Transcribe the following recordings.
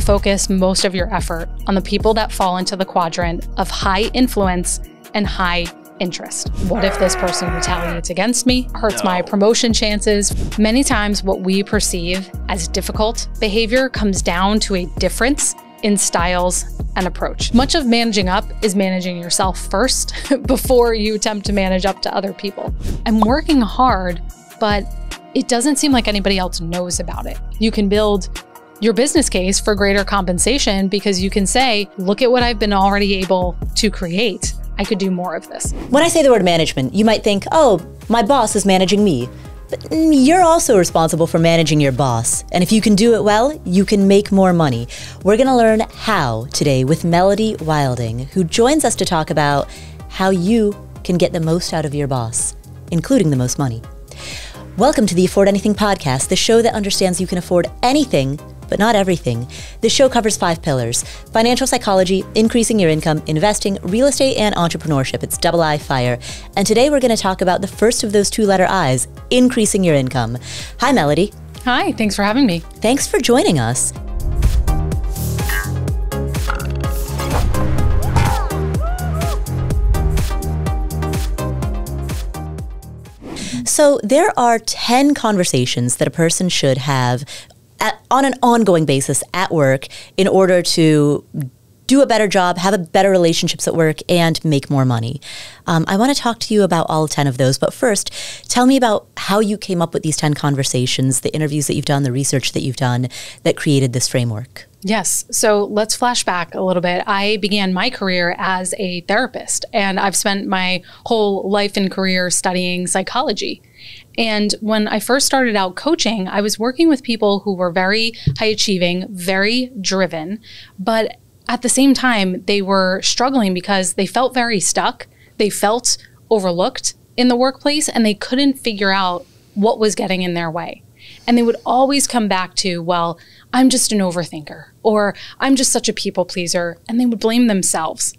focus most of your effort on the people that fall into the quadrant of high influence and high interest. What if this person retaliates against me, hurts my promotion chances? Many times what we perceive as difficult behavior comes down to a difference in styles and approach. Much of managing up is managing yourself first before you attempt to manage up to other people. I'm working hard, but it doesn't seem like anybody else knows about it. You can build your business case for greater compensation because you can say, look at what I've been already able to create. I could do more of this. When I say the word management, you might think, oh, my boss is managing me. But you're also responsible for managing your boss. And if you can do it well, you can make more money. We're gonna learn how today with Melody Wilding, who joins us to talk about how you can get the most out of your boss, including the most money. Welcome to the Afford Anything podcast, the show that understands you can afford anything, but not everything. This show covers 5 pillars: financial psychology, increasing your income, investing, real estate, and entrepreneurship. It's double I FIRE. And today we're going to talk about the first of those 2-letter I's, increasing your income. Hi, Melody. Hi, thanks for having me. Thanks for joining us. So there are 10 conversations that a person should have on an ongoing basis at work in order to do a better job, have a better relationships at work, and make more money. I want to talk to you about all 10 of those, but first, tell me about how you came up with these 10 conversations, the interviews that you've done, the research that you've done that created this framework. Yes. So let's flash back a little bit. I began my career as a therapist, and I've spent my whole life and career studying psychology. And when I first started out coaching, I was working with people who were very high achieving, very driven, but at the same time, they were struggling because they felt very stuck. They felt overlooked in the workplace, and they couldn't figure out what was getting in their way. And they would always come back to, well, I'm just an overthinker, or I'm just such a people pleaser, and they would blame themselves.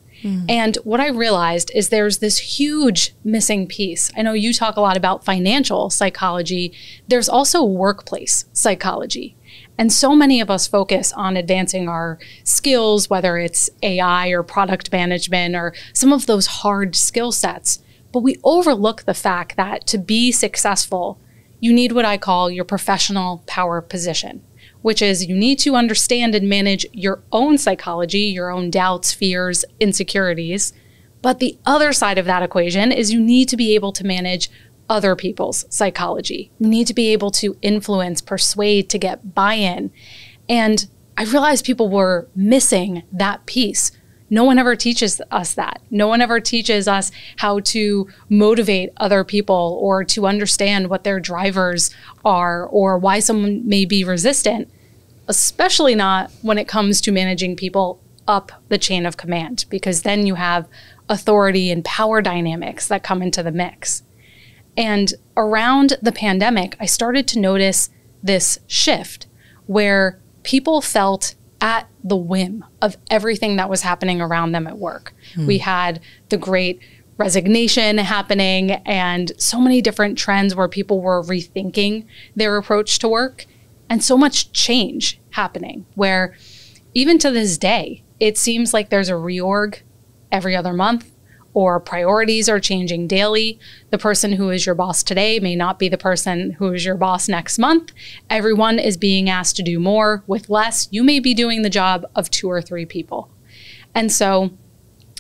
And what I realized is there's this huge missing piece. I know you talk a lot about financial psychology. There's also workplace psychology. And so many of us focus on advancing our skills, whether it's AI or product management or some of those hard skill sets. But we overlook the fact that to be successful, you need what I call your professional power position, which is you need to understand and manage your own psychology, your own doubts, fears, insecurities. But the other side of that equation is you need to be able to manage other people's psychology. You need to be able to influence, persuade, to get buy-in. And I realized people were missing that piece. No one ever teaches us that. No one ever teaches us how to motivate other people or to understand what their drivers are or why someone may be resistant, especially not when it comes to managing people up the chain of command, because then you have authority and power dynamics that come into the mix. And around the pandemic, I started to notice this shift where people felt at the whim of everything that was happening around them at work. We had the great resignation happening and so many different trends where people were rethinking their approach to work, and so much change happening where even to this day, it seems like there's a reorg every other month, or priorities are changing daily. The person who is your boss today may not be the person who is your boss next month. Everyone is being asked to do more with less. You may be doing the job of 2 or 3 people. And so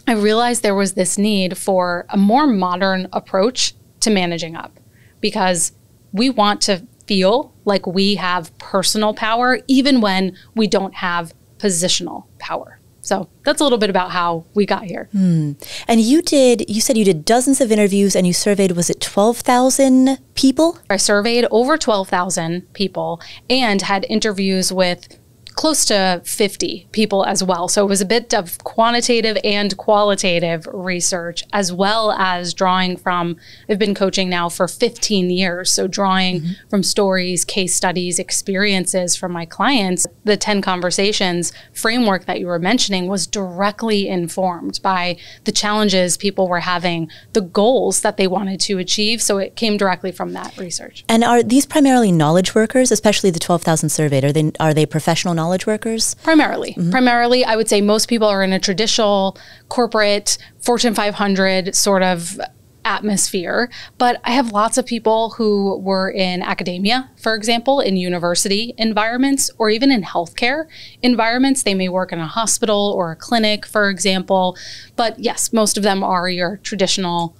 I realized there was this need for a more modern approach to managing up, because we want to feel like we have personal power even when we don't have positional power. So that's a little bit about how we got here. And you said you did dozens of interviews and you surveyed, was it 12,000 people? I surveyed over 12,000 people and had interviews with close to 50 people as well. So it was a bit of quantitative and qualitative research, as well as drawing from, I've been coaching now for 15 years. So drawing from stories, case studies, experiences from my clients. The 10 conversations framework that you were mentioning was directly informed by the challenges people were having, the goals that they wanted to achieve. So it came directly from that research. And are these primarily knowledge workers, especially the 12,000 surveyed? Are they professional knowledge knowledge workers? Primarily. Primarily, I would say most people are in a traditional corporate Fortune 500 sort of atmosphere, but I have lots of people who were in academia, for example, in university environments, or even in healthcare environments. They may work in a hospital or a clinic, for example. But yes, most of them are your traditional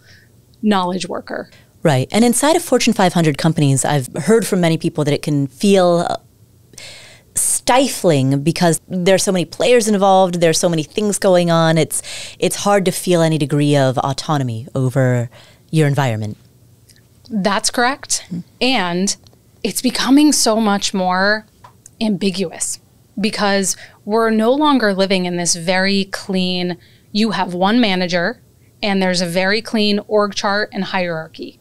knowledge worker. Right. And inside of Fortune 500 companies, I've heard from many people that it can feel stifling because there's so many players involved, there's so many things going on. It's hard to feel any degree of autonomy over your environment. That's correct. And it's becoming so much more ambiguous because we're no longer living in this very clean, you have one manager and there's a very clean org chart and hierarchy.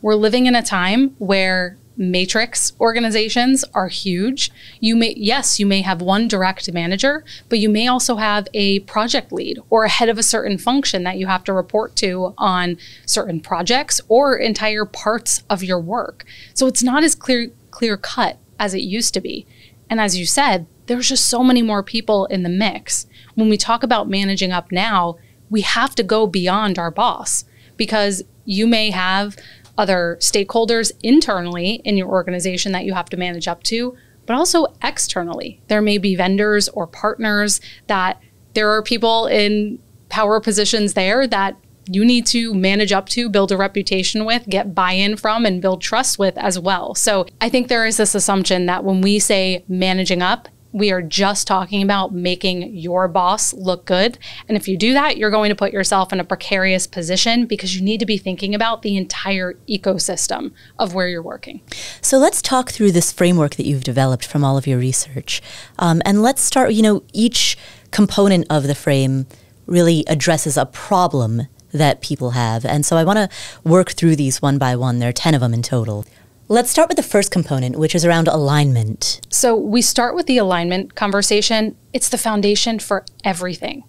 We're living in a time where matrix organizations are huge. You may have one direct manager, but you may also have a project lead or a head of a certain function that you have to report to on certain projects or entire parts of your work. So it's not as clear cut as it used to be. And as you said, there's just so many more people in the mix. When we talk about managing up now, we have to go beyond our boss because you may have other stakeholders internally in your organization that you have to manage up to, but also externally. There may be vendors or partners that there are people in power positions there that you need to manage up to, build a reputation with, get buy-in from, and build trust with as well. So I think there is this assumption that when we say managing up, we are just talking about making your boss look good. And if you do that, you're going to put yourself in a precarious position because you need to be thinking about the entire ecosystem of where you're working. So let's talk through this framework that you've developed from all of your research. And let's start, each component of the frame really addresses a problem that people have. And so I want to work through these one by one. There are 10 of them in total. Let's start with the first component, which is around alignment. So we start with the alignment conversation. It's the foundation for everything.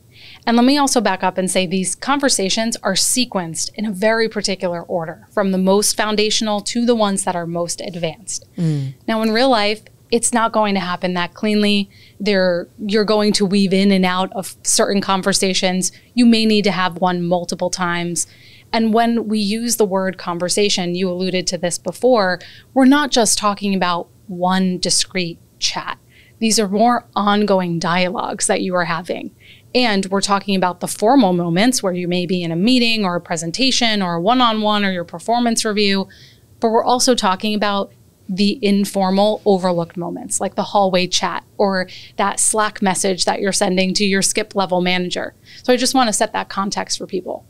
And let me also back up and say these conversations are sequenced in a very particular order, from the most foundational to the ones that are most advanced. Now, in real life, it's not going to happen that cleanly. You're going to weave in and out of certain conversations. You may need to have one multiple times. And when we use the word conversation, you alluded to this before, we're not just talking about one discrete chat. These are more ongoing dialogues that you are having. And we're talking about the formal moments where you may be in a meeting or a presentation or a one-on-one or your performance review, but we're also talking about the informal overlooked moments, like the hallway chat or that Slack message that you're sending to your skip level manager. So I just want to set that context for people.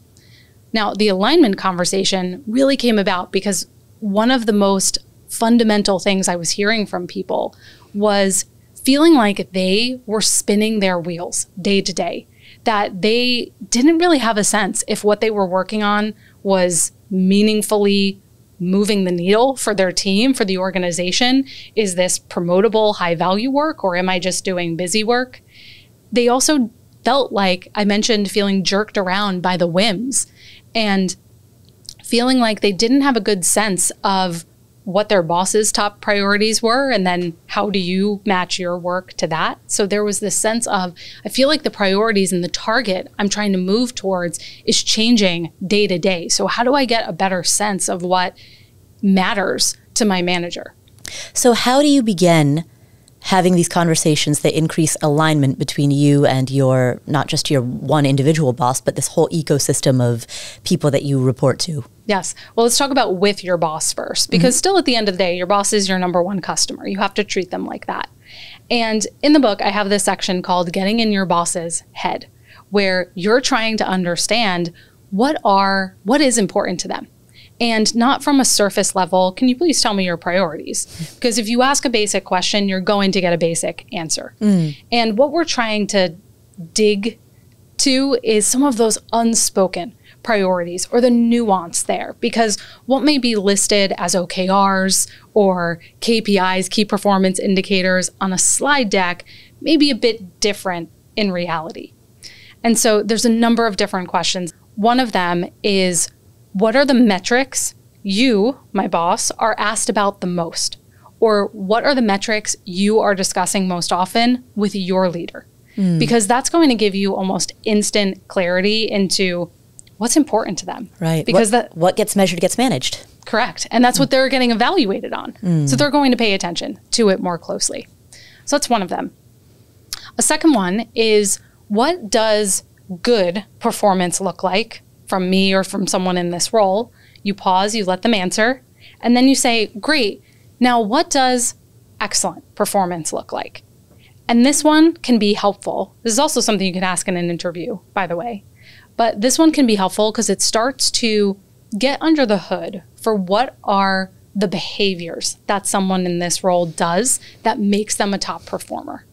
Now, the alignment conversation really came about because one of the most fundamental things I was hearing from people was feeling like they were spinning their wheels day to day, that they didn't really have a sense if what they were working on was meaningfully moving the needle for their team, for the organization. Is this promotable, high-value work, or am I just doing busy work? They also felt like, I mentioned feeling jerked around by the whims and feeling like they didn't have a good sense of what their boss's top priorities were, and then how do you match your work to that? So there was this sense of, I feel like the priorities and the target I'm trying to move towards is changing day to day. So how do I get a better sense of what matters to my manager? So how do you begin having these conversations that increase alignment between you and your, not just your one individual boss, but this whole ecosystem of people that you report to? Yes. Well, let's talk about with your boss first, because still at the end of the day, your boss is your number one customer. You have to treat them like that. And in the book, I have this section called Getting in Your Boss's Head, where you're trying to understand what is important to them. And not from a surface level, can you please tell me your priorities? Because if you ask a basic question, you're going to get a basic answer. And what we're trying to dig to is some of those unspoken priorities or the nuance there. Because what may be listed as OKRs or KPIs, key performance indicators, on a slide deck may be a bit different in reality. And so there's a number of different questions. One of them is, what are the metrics you, my boss, are asked about the most? Or what are the metrics you are discussing most often with your leader? Because that's going to give you almost instant clarity into what's important to them. Right. Because what gets measured gets managed. Correct. And that's what they're getting evaluated on. So they're going to pay attention to it more closely. So that's one of them. A second one is, what does good performance look like from me or from someone in this role? You pause, you let them answer, and then you say, great, now what does excellent performance look like? And this one can be helpful. This is also something you can ask in an interview, by the way. But this one can be helpful because it starts to get under the hood for what are the behaviors that someone in this role does that makes them a top performer.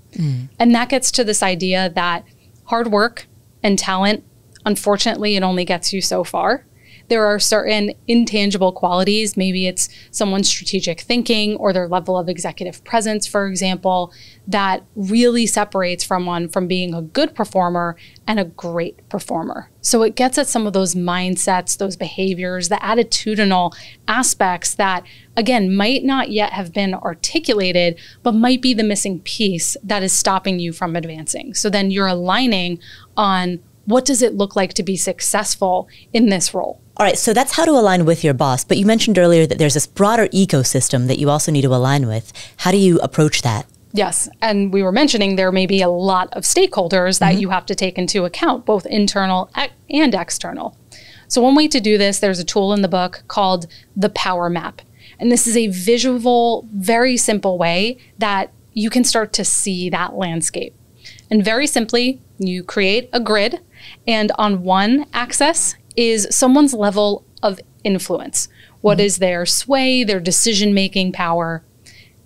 And that gets to this idea that hard work and talent, unfortunately, it only gets you so far. There are certain intangible qualities. Maybe it's someone's strategic thinking or their level of executive presence, for example, that really separates someone from being a good performer and a great performer. So it gets at some of those mindsets, those behaviors, the attitudinal aspects that, again, might not yet have been articulated, but might be the missing piece that is stopping you from advancing. So then you're aligning on, what does it look like to be successful in this role? All right, so that's how to align with your boss. But you mentioned earlier that there's this broader ecosystem that you also need to align with. How do you approach that? Yes, and we were mentioning there may be a lot of stakeholders that you have to take into account, both internal and external. So one way to do this, there's a tool in the book called the Power Map. And this is a visual, very simple way that you can start to see that landscape. And very simply, you create a grid, and on one axis is someone's level of influence. What is their sway, their decision-making power?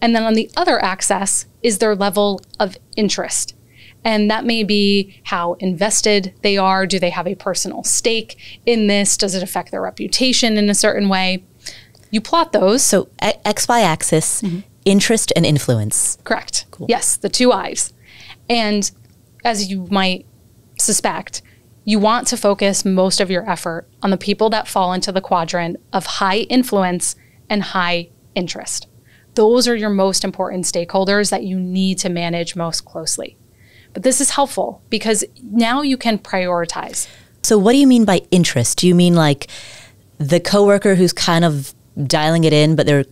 And then on the other axis is their level of interest. And that may be how invested they are. Do they have a personal stake in this? Does it affect their reputation in a certain way? You plot those. So XY axis, interest and influence. Correct. Cool. Yes, the two I's. And as you might suspect, you want to focus most of your effort on the people that fall into the quadrant of high influence and high interest. Those are your most important stakeholders that you need to manage most closely. But this is helpful because now you can prioritize. So what do you mean by interest? Do you mean like the coworker who's kind of dialing it in, but they're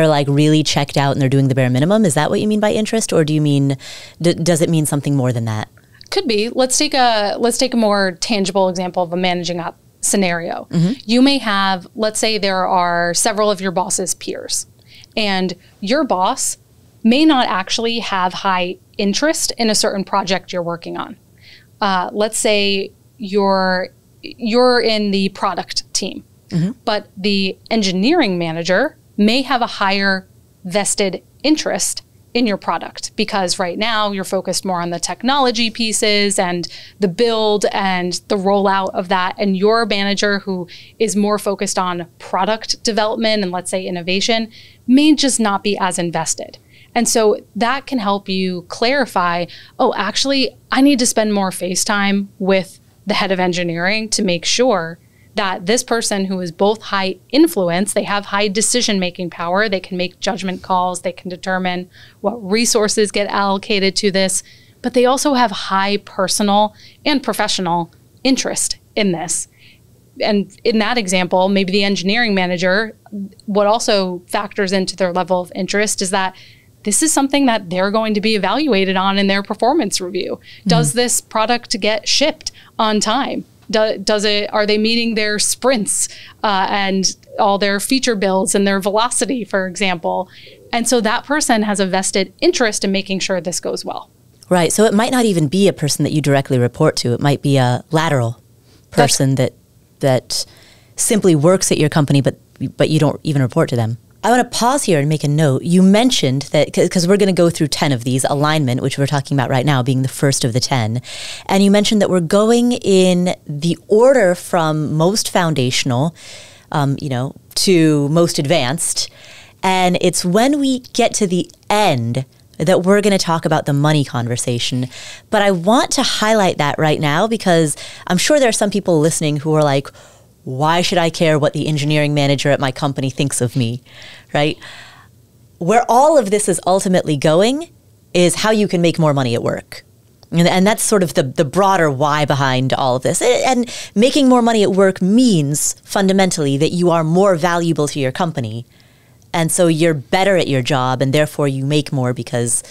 like really checked out and they're doing the bare minimum? Is that what you mean by interest? Or do you mean, does it mean something more than that? Could be. Let's take a more tangible example of a managing up scenario. You may have, let's say there are several of your boss's peers, and your boss may not actually have high interest in a certain project you're working on. Let's say you're in the product team, but the engineering manager may have a higher vested interest in your product because right now you're focused more on the technology pieces and the build and the rollout of that. And your manager, who is more focused on product development and, let's say, innovation, may just not be as invested. And so that can help you clarify, oh, actually, I need to spend more face time with the head of engineering to make sure that this person who is both high influence, they have high decision-making power, they can make judgment calls, they can determine what resources get allocated to this, but they also have high personal and professional interest in this. And in that example, maybe the engineering manager, what also factors into their level of interest is that this is something that they're going to be evaluated on in their performance review. Does this product get shipped on time? Are they meeting their sprints and all their feature builds and their velocity, for example? And so that person has a vested interest in making sure this goes well. Right. So it might not even be a person that you directly report to. It might be a lateral person that simply works at your company, but you don't even report to them. I want to pause here and make a note. You mentioned that, because we're going to go through 10 of these, alignment, which we're talking about right now, being the first of the 10. And you mentioned that we're going in the order from most foundational, to most advanced. And it's when we get to the end that we're going to talk about the money conversation. But I want to highlight that right now because I'm sure there are some people listening who are like, why should I care what the engineering manager at my company thinks of me, right? where all of this is ultimately going is how you can make more money at work. And that's sort of the broader why behind all of this. And making more money at work means fundamentally that you are more valuable to your company. And so you're better at your job, and therefore you make more because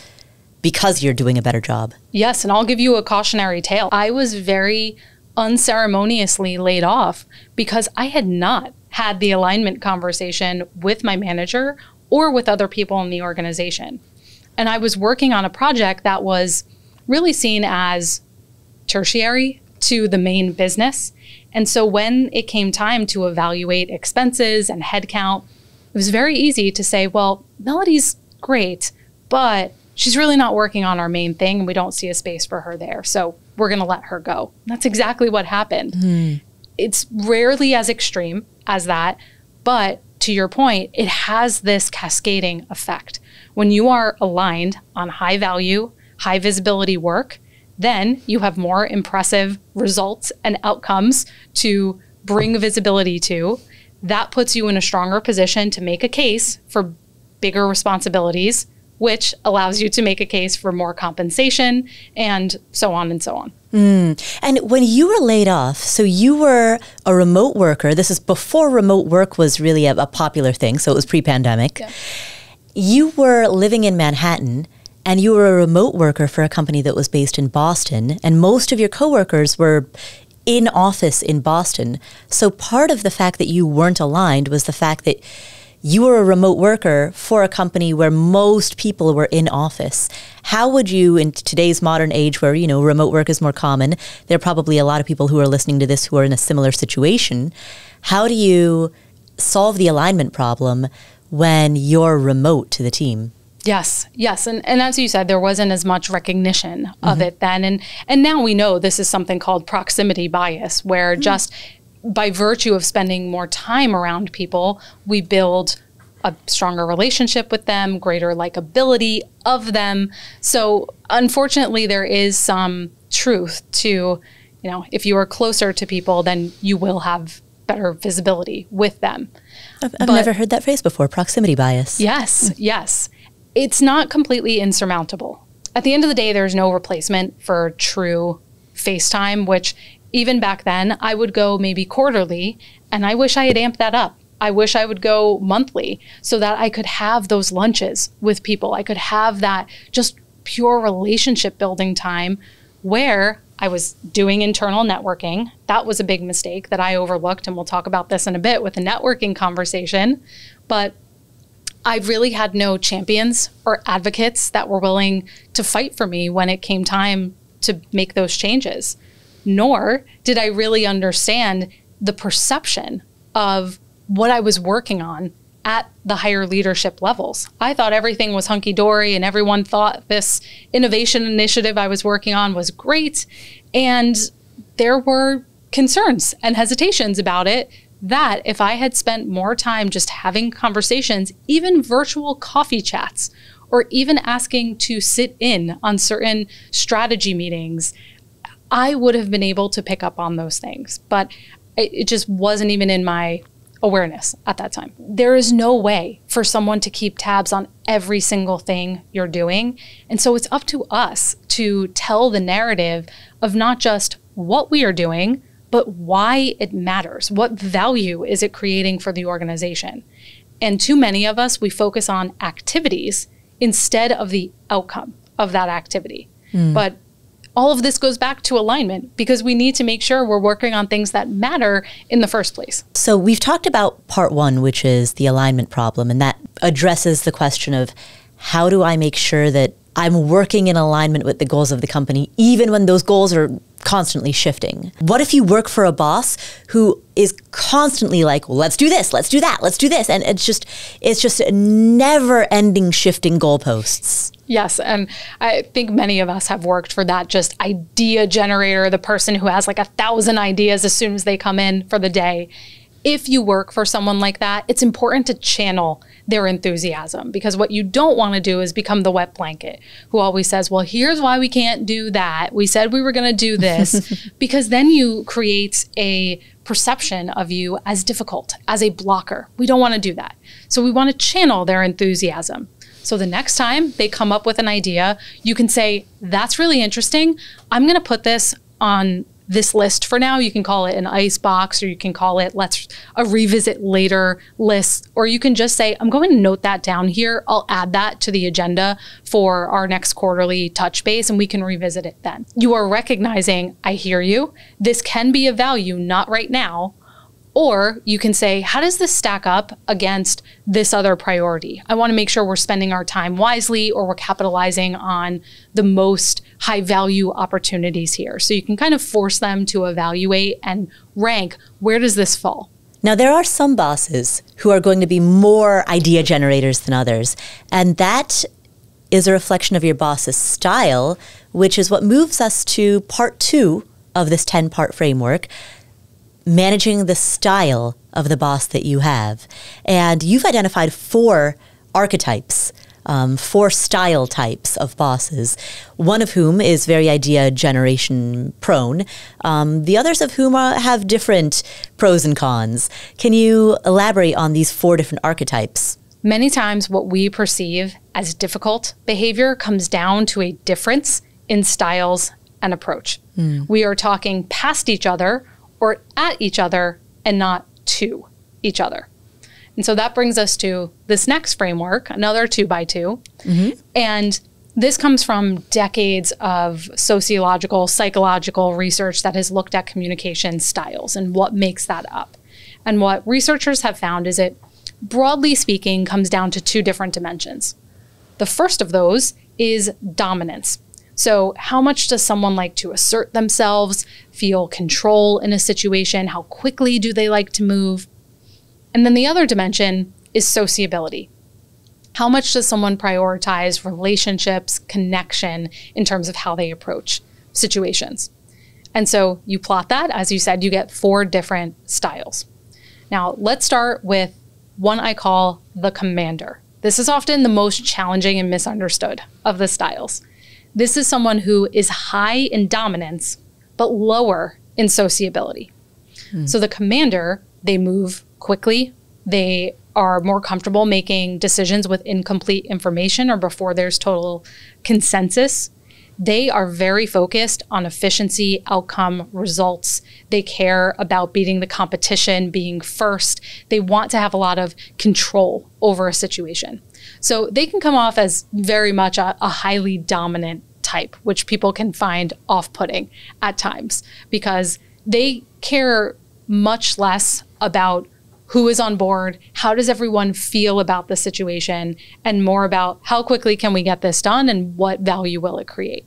you're doing a better job. Yes, and I'll give you a cautionary tale. I was very unceremoniously laid off because I had not had the alignment conversation with my manager or with other people in the organization. And I was working on a project that was really seen as tertiary to the main business. And so when it came time to evaluate expenses and headcount, it was very easy to say, well, Melody's great, but she's really not working on our main thing, and we don't see a space for her there. So we're going to let her go. That's exactly what happened. Mm. It's rarely as extreme as that, but to your point, it has this cascading effect. When you are aligned on high value, high visibility work, then you have more impressive results and outcomes to bring visibility to. That puts you in a stronger position to make a case for bigger responsibilities, which allows you to make a case for more compensation and so on and so on. Mm. And when you were laid off, so you were a remote worker. This is before remote work was really a popular thing, so it was pre-pandemic. Yeah. You were living in Manhattan, and you were a remote worker for a company that was based in Boston, and most of your coworkers were in office in Boston. So part of the fact that you weren't aligned was the fact that you were a remote worker for a company where most people were in office. How would you, in today's modern age where, remote work is more common, there are probably a lot of people who are listening to this who are in a similar situation. How do you solve the alignment problem when you're remote to the team? Yes. And as you said, there wasn't as much recognition of it then. And now we know this is something called proximity bias, where just by virtue of spending more time around people, we build a stronger relationship with them, greater likability of them. So unfortunately, there is some truth to, if you are closer to people, then you will have better visibility with them. I've never heard that phrase before, proximity bias. Yes. It's not completely insurmountable. At the end of the day, there's no replacement for true FaceTime, which even back then, I would go maybe quarterly, and I wish I had amped that up. I wish I would go monthly so that I could have those lunches with people. I could have that just pure relationship building time where I was doing internal networking. That was a big mistake that I overlooked, and we'll talk about this in a bit with the networking conversation. But I really had no champions or advocates that were willing to fight for me when it came time to make those changes. Nor did I really understand the perception of what I was working on at the higher leadership levels. I thought everything was hunky-dory, and everyone thought this innovation initiative I was working on was great. And there were concerns and hesitations about it that if I had spent more time just having conversations, even virtual coffee chats, or even asking to sit in on certain strategy meetings, I would have been able to pick up on those things. But it just wasn't even in my awareness at that time. There is no way for someone to keep tabs on every single thing you're doing. And so it's up to us to tell the narrative of not just what we are doing, but why it matters. What value is it creating for the organization? And too many of us, we focus on activities instead of the outcome of that activity. But all of this goes back to alignment, because we need to make sure we're working on things that matter in the first place. So we've talked about part one, which is the alignment problem, and that addresses the question of how do I make sure that I'm working in alignment with the goals of the company, even when those goals are constantly shifting. What if you work for a boss who is constantly like, well, let's do this, let's do that, let's do this. And it's just never-ending shifting goalposts. Yes, and I think many of us have worked for that just idea generator, the person who has like 1,000 ideas as soon as they come in for the day. If you work for someone like that, it's important to channel their enthusiasm, because what you don't want to do is become the wet blanket who always says, well, here's why we can't do that. We said we were going to do this, because then you create a perception of you as difficult, as a blocker. We don't want to do that. So we want to channel their enthusiasm. So the next time they come up with an idea, you can say, that's really interesting. I'm going to put this on this list for now. You can call it an ice box, or you can call it a revisit later list, or you can just say, I'm going to note that down here. I'll add that to the agenda for our next quarterly touch base, and we can revisit it then. You are recognizing, I hear you. This can be of value, not right now. Or you can say, how does this stack up against this other priority? I want to make sure we're spending our time wisely, or we're capitalizing on the most high value opportunities here. So you can kind of force them to evaluate and rank, where does this fall? Now, there are some bosses who are going to be more idea generators than others, and that is a reflection of your boss's style, which is what moves us to part 2 of this 10-part framework, managing the style of the boss that you have. And you've identified 4 archetypes, 4 style types of bosses, one of whom is very idea generation prone, the others of whom have different pros and cons. Can you elaborate on these 4 different archetypes? Many times what we perceive as difficult behavior comes down to a difference in styles and approach. We are talking past each other or at each other and not to each other. And so that brings us to this next framework, another 2x2. And this comes from decades of sociological, psychological research that has looked at communication styles and what makes that up. And what researchers have found is it, broadly speaking, comes down to 2 different dimensions. The first of those is dominance. So how much does someone like to assert themselves, feel control in a situation? How quickly do they like to move? And then the other dimension is sociability. How much does someone prioritize relationships, connection in terms of how they approach situations? And so you plot that, as you said, you get 4 different styles. Now let's start with one I call the commander. This is often the most challenging and misunderstood of the styles. This is someone who is high in dominance, but lower in sociability. So the commander, they move quickly. They are more comfortable making decisions with incomplete information or before there's total consensus. They are very focused on efficiency, outcome, results. They care about beating the competition, being first. They want to have a lot of control over a situation. So they can come off as very much a highly dominant type, which people can find off-putting at times because they care much less about who is on board, how does everyone feel about the situation, and more about how quickly can we get this done and what value will it create.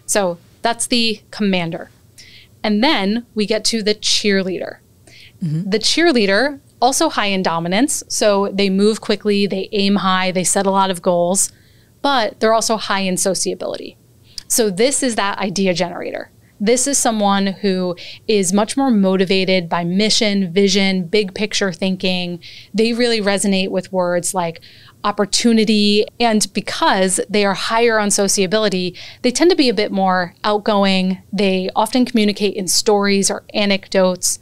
So that's the commander. And then we get to the cheerleader. The cheerleader, also high in dominance, so they move quickly, they aim high, they set a lot of goals, but they're also high in sociability. So this is that idea generator. This is someone who is much more motivated by mission, vision, big picture thinking. They really resonate with words like opportunity. And because they are higher on sociability, they tend to be a bit more outgoing. They often communicate in stories or anecdotes.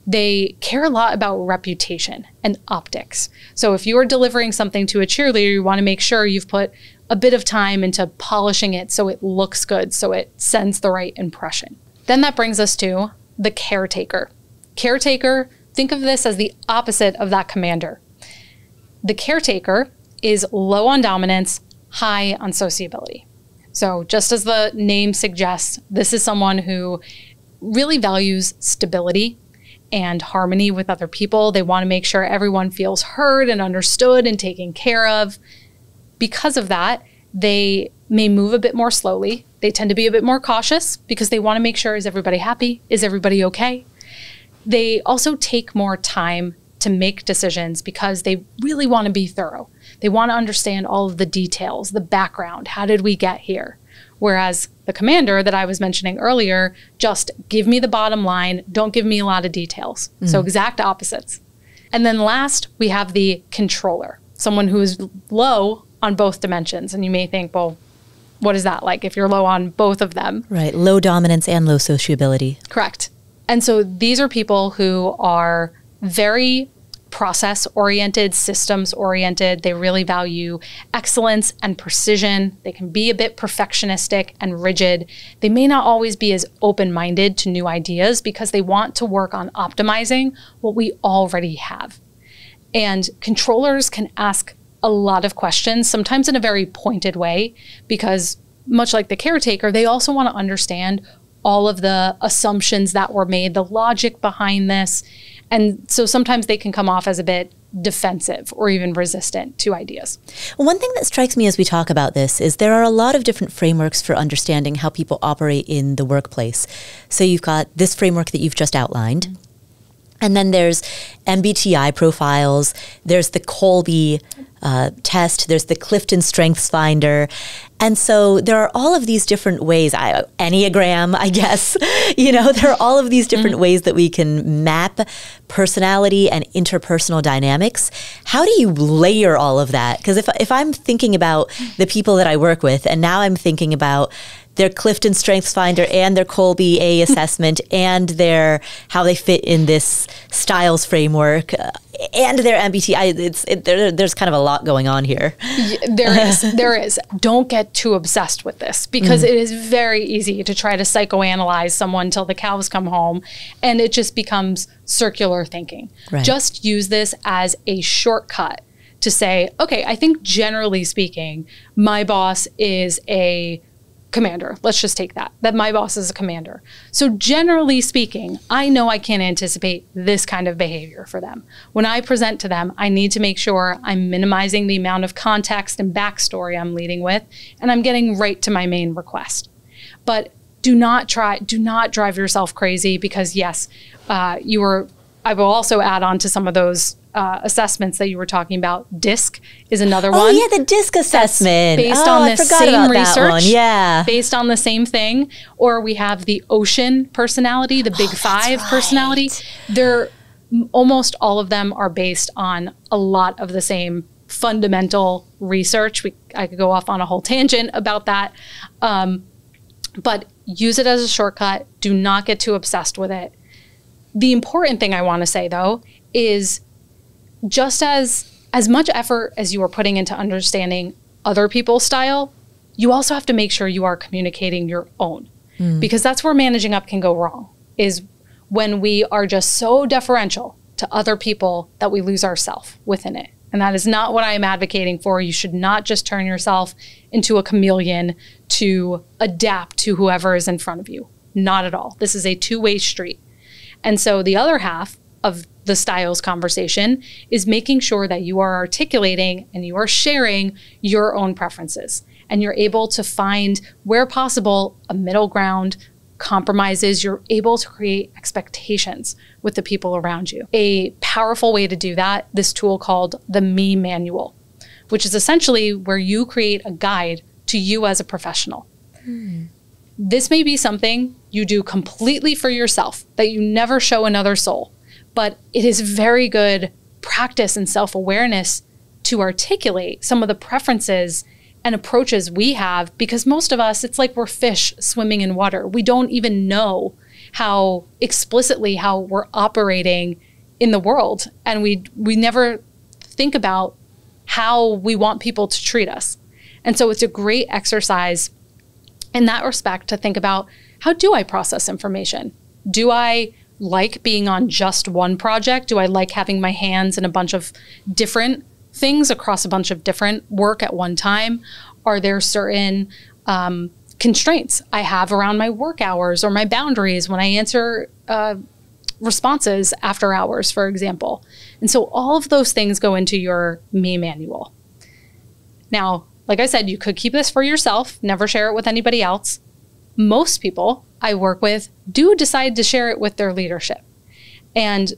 They care a lot about reputation and optics. So if you are delivering something to a cheerleader, you want to make sure you've put a bit of time into polishing it so it looks good, so it sends the right impression. Then that brings us to the caretaker. Caretaker, think of this as the opposite of that commander. The caretaker is low on dominance, high on sociability. So just as the name suggests, this is someone who really values stability and harmony with other people. They want to make sure everyone feels heard and understood and taken care of. Because of that, they may move a bit more slowly. They tend to be a bit more cautious because they want to make sure, is everybody happy? Is everybody okay? They also take more time to make decisions because they really want to be thorough. They want to understand all of the details, the background. How did we get here? Whereas the commander that I was mentioning earlier, just give me the bottom line. Don't give me a lot of details. So exact opposites. And then last, we have the controller, someone who is low on both dimensions. And you may think, well, what is that like if you're low on both of them? Right. Low dominance and low sociability. Correct. And so these are people who are very process-oriented, systems-oriented. They really value excellence and precision. They can be a bit perfectionistic and rigid. They may not always be as open-minded to new ideas because they want to work on optimizing what we already have. And controllers can ask a lot of questions, sometimes in a very pointed way, because much like the caretaker, they also want to understand all of the assumptions that were made, the logic behind this. And so sometimes they can come off as a bit defensive or even resistant to ideas. One thing that strikes me as we talk about this is there are a lot of different frameworks for understanding how people operate in the workplace. So you've got this framework that you've just outlined. And then there's MBTI profiles, there's the Kolbe test, there's the Clifton Strengths Finder. And so there are all of these different ways, Enneagram, I guess, there are all of these different ways that we can map personality and interpersonal dynamics. How do you layer all of that? Because if I'm thinking about the people that I work with, and now I'm thinking about their Clifton Strengths Finder and their Kolbe A assessment and their how they fit in this styles framework and their MBTI, there's kind of a lot going on here. There is. Don't get too obsessed with this because it is very easy to try to psychoanalyze someone till the cows come home and it just becomes circular thinking. Right. Just use this as a shortcut to say, okay, I think generally speaking, my boss is a commander. Let's just take that my boss is a commander. So generally speaking, I know I can't anticipate this kind of behavior for them. When I present to them, I need to make sure I'm minimizing the amount of context and backstory I'm leading with, and I'm getting right to my main request. But do not drive yourself crazy because yes, I will also add on to some of those assessments that you were talking about. DISC is another one. Oh yeah, the DISC assessment. Based on the same research. Yeah. Based on the same thing. Or we have the OCEAN personality, the Big Five personality. They're almost all of them are based on a lot of the same fundamental research. I could go off on a whole tangent about that. But use it as a shortcut. Do not get too obsessed with it. The important thing I want to say, though, is just as much effort as you are putting into understanding other people's style, you also have to make sure you are communicating your own. Because that's where managing up can go wrong, is when we are just so deferential to other people that we lose ourselves within it. And that is not what I am advocating for. You should not just turn yourself into a chameleon to adapt to whoever is in front of you. Not at all. This is a two-way street. And so the other half of the styles conversation is making sure that you are articulating and you are sharing your own preferences. And you're able to find, where possible, a middle ground, compromises. You're able to create expectations with the people around you. A powerful way to do that, this tool called the Me Manual, which is essentially where you create a guide to you as a professional. This may be something you do completely for yourself, that you never show another soul. But it is very good practice and self-awareness to articulate some of the preferences and approaches we have, because most of us, it's like we're fish swimming in water. We don't even know how explicitly how we're operating in the world. And we never think about how we want people to treat us. And so it's a great exercise in that respect to think about, how do I process information? Do I like being on just one project? Do I like having my hands in a bunch of different things across a bunch of different work at one time? Are there certain constraints I have around my work hours or my boundaries when I answer responses after hours, for example? And so all of those things go into your Me Manual. Now, like I said, you could keep this for yourself, never share it with anybody else. Most people I work with do decide to share it with their leadership. And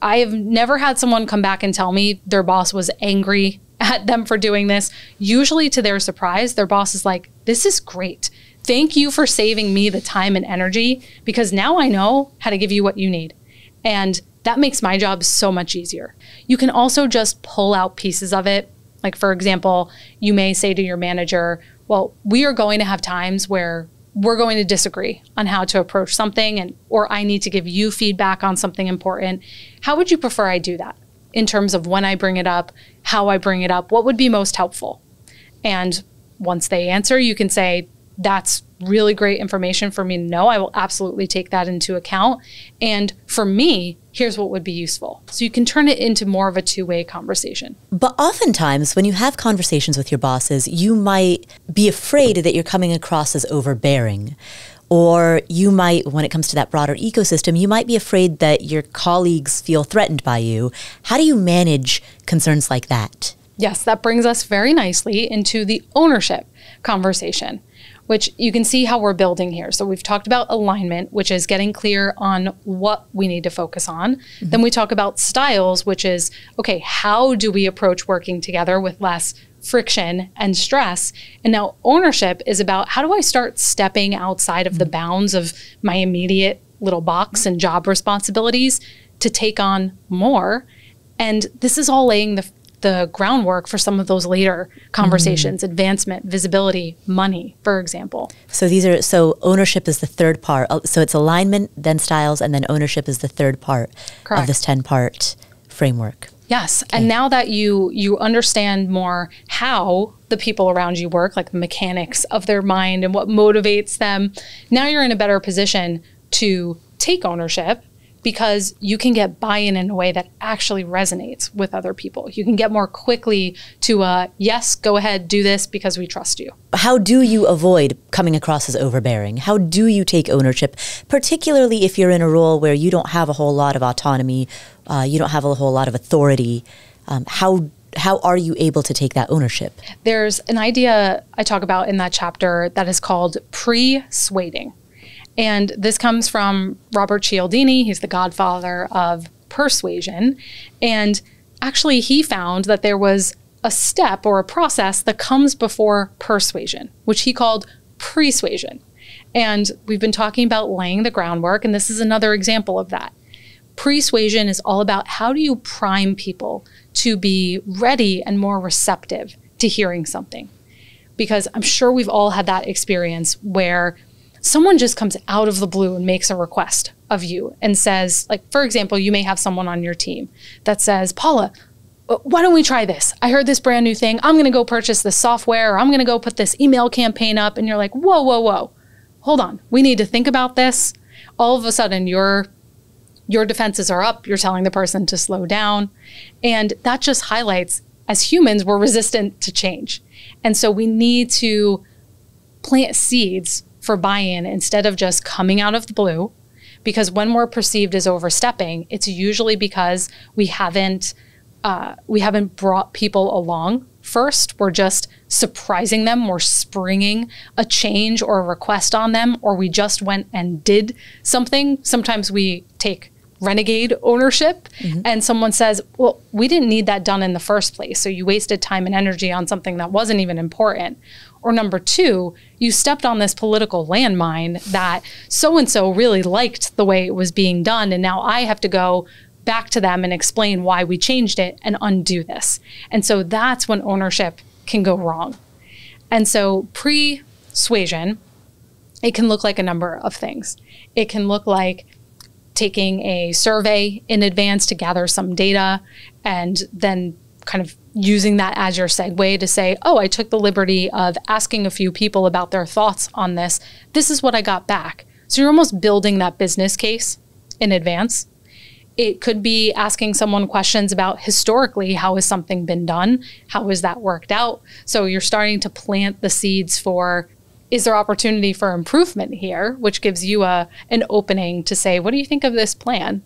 I have never had someone come back and tell me their boss was angry at them for doing this. Usually to their surprise, their boss is like, this is great. Thank you for saving me the time and energy, because now I know how to give you what you need. And that makes my job so much easier. You can also just pull out pieces of it. Like, for example, you may say to your manager, well, we are going to have times where we're going to disagree on how to approach something, or I need to give you feedback on something important. How would you prefer I do that? in terms of when I bring it up, how I bring it up, what would be most helpful? And once they answer, you can say, that's really great information for me to know. I will absolutely take that into account. And for me, here's what would be useful. So you can turn it into more of a two-way conversation. But oftentimes when you have conversations with your bosses, you might be afraid that you're coming across as overbearing. Or you might, when it comes to that broader ecosystem, you might be afraid that your colleagues feel threatened by you. How do you manage concerns like that? Yes, that brings us very nicely into the ownership conversation, which you can see how we're building here. So we've talked about alignment, which is getting clear on what we need to focus on. Mm-hmm. Then we talk about styles, which is, okay, how do we approach working together with less friction and stress? And now ownership is about, how do I start stepping outside of the bounds of my immediate little box and job responsibilities to take on more? And this is all laying the groundwork for some of those later conversations, advancement, visibility, money, for example. So ownership is the third part. So it's alignment, then styles, and then ownership is the third part of this 10-part framework. Yes. Okay. And now that you understand more how the people around you work, like the mechanics of their mind and what motivates them, now you're in a better position to take ownership, because you can get buy-in in a way that actually resonates with other people. You can get more quickly to yes, go ahead, do this because we trust you. How do you avoid coming across as overbearing? How do you take ownership, particularly if you're in a role where you don't have a whole lot of autonomy, you don't have a whole lot of authority? How are you able to take that ownership? There's an idea I talk about in that chapter that is called persuading. And this comes from Robert Cialdini. He's the godfather of persuasion. And actually, he found that there was a step or a process that comes before persuasion, which he called persuasion. And we've been talking about laying the groundwork, and this is another example of that. Persuasion is all about, how do you prime people to be ready and more receptive to hearing something? Because I'm sure we've all had that experience where someone just comes out of the blue and makes a request of you and says, like, for example, you may have someone on your team that says, Paula, why don't we try this? I heard this brand new thing. I'm going to go purchase this software, or I'm going to go put this email campaign up. And you're like, whoa, whoa, whoa. Hold on. We need to think about this. All of a sudden, your defenses are up. You're telling the person to slow down. And that just highlights, as humans, we're resistant to change. And so we need to plant seeds for buy-in instead of just coming out of the blue, because when we're perceived as overstepping, it's usually because we haven't brought people along first. We're just surprising them. We're springing a change or a request on them, or we just went and did something. Sometimes we take renegade ownership, and someone says, well, we didn't need that done in the first place. So you wasted time and energy on something that wasn't even important. Or number two, you stepped on this political landmine that so-and-so really liked the way it was being done. And now I have to go back to them and explain why we changed it and undo this. And so that's when ownership can go wrong. And so persuasion, it can look like a number of things. It can look like taking a survey in advance to gather some data and then kind of using that as your segue to say, oh, I took the liberty of asking a few people about their thoughts on this. This is what I got back. So you're almost building that business case in advance. It could be asking someone questions about historically, how has something been done? How has that worked out? So you're starting to plant the seeds for, is there opportunity for improvement here? Which gives you an opening to say, what do you think of this plan?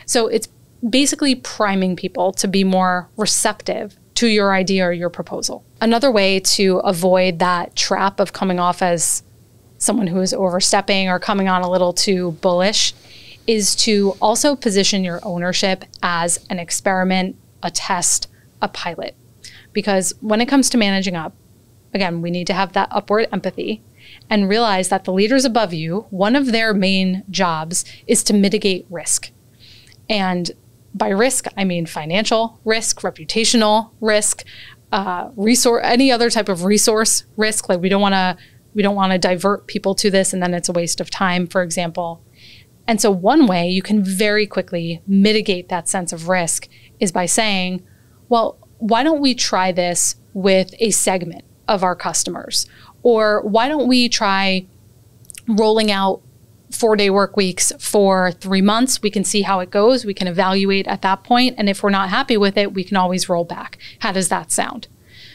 So it's basically priming people to be more receptive to your idea or your proposal. Another way to avoid that trap of coming off as someone who is overstepping or coming on a little too bullish is to also position your ownership as an experiment, a test, a pilot. Because when it comes to managing up, again, we need to have that upward empathy and realize that the leaders above you, one of their main jobs is to mitigate risk. And by risk, I mean financial risk, reputational risk, any other type of resource risk. Like we don't want to divert people to this and then it's a waste of time, for example. And so one way you can very quickly mitigate that sense of risk is by saying, well, why don't we try this with a segment of our customers? Or why don't we try rolling out 4-day work weeks for 3 months? We can see how it goes. We can evaluate at that point. And if we're not happy with it, we can always roll back. How does that sound?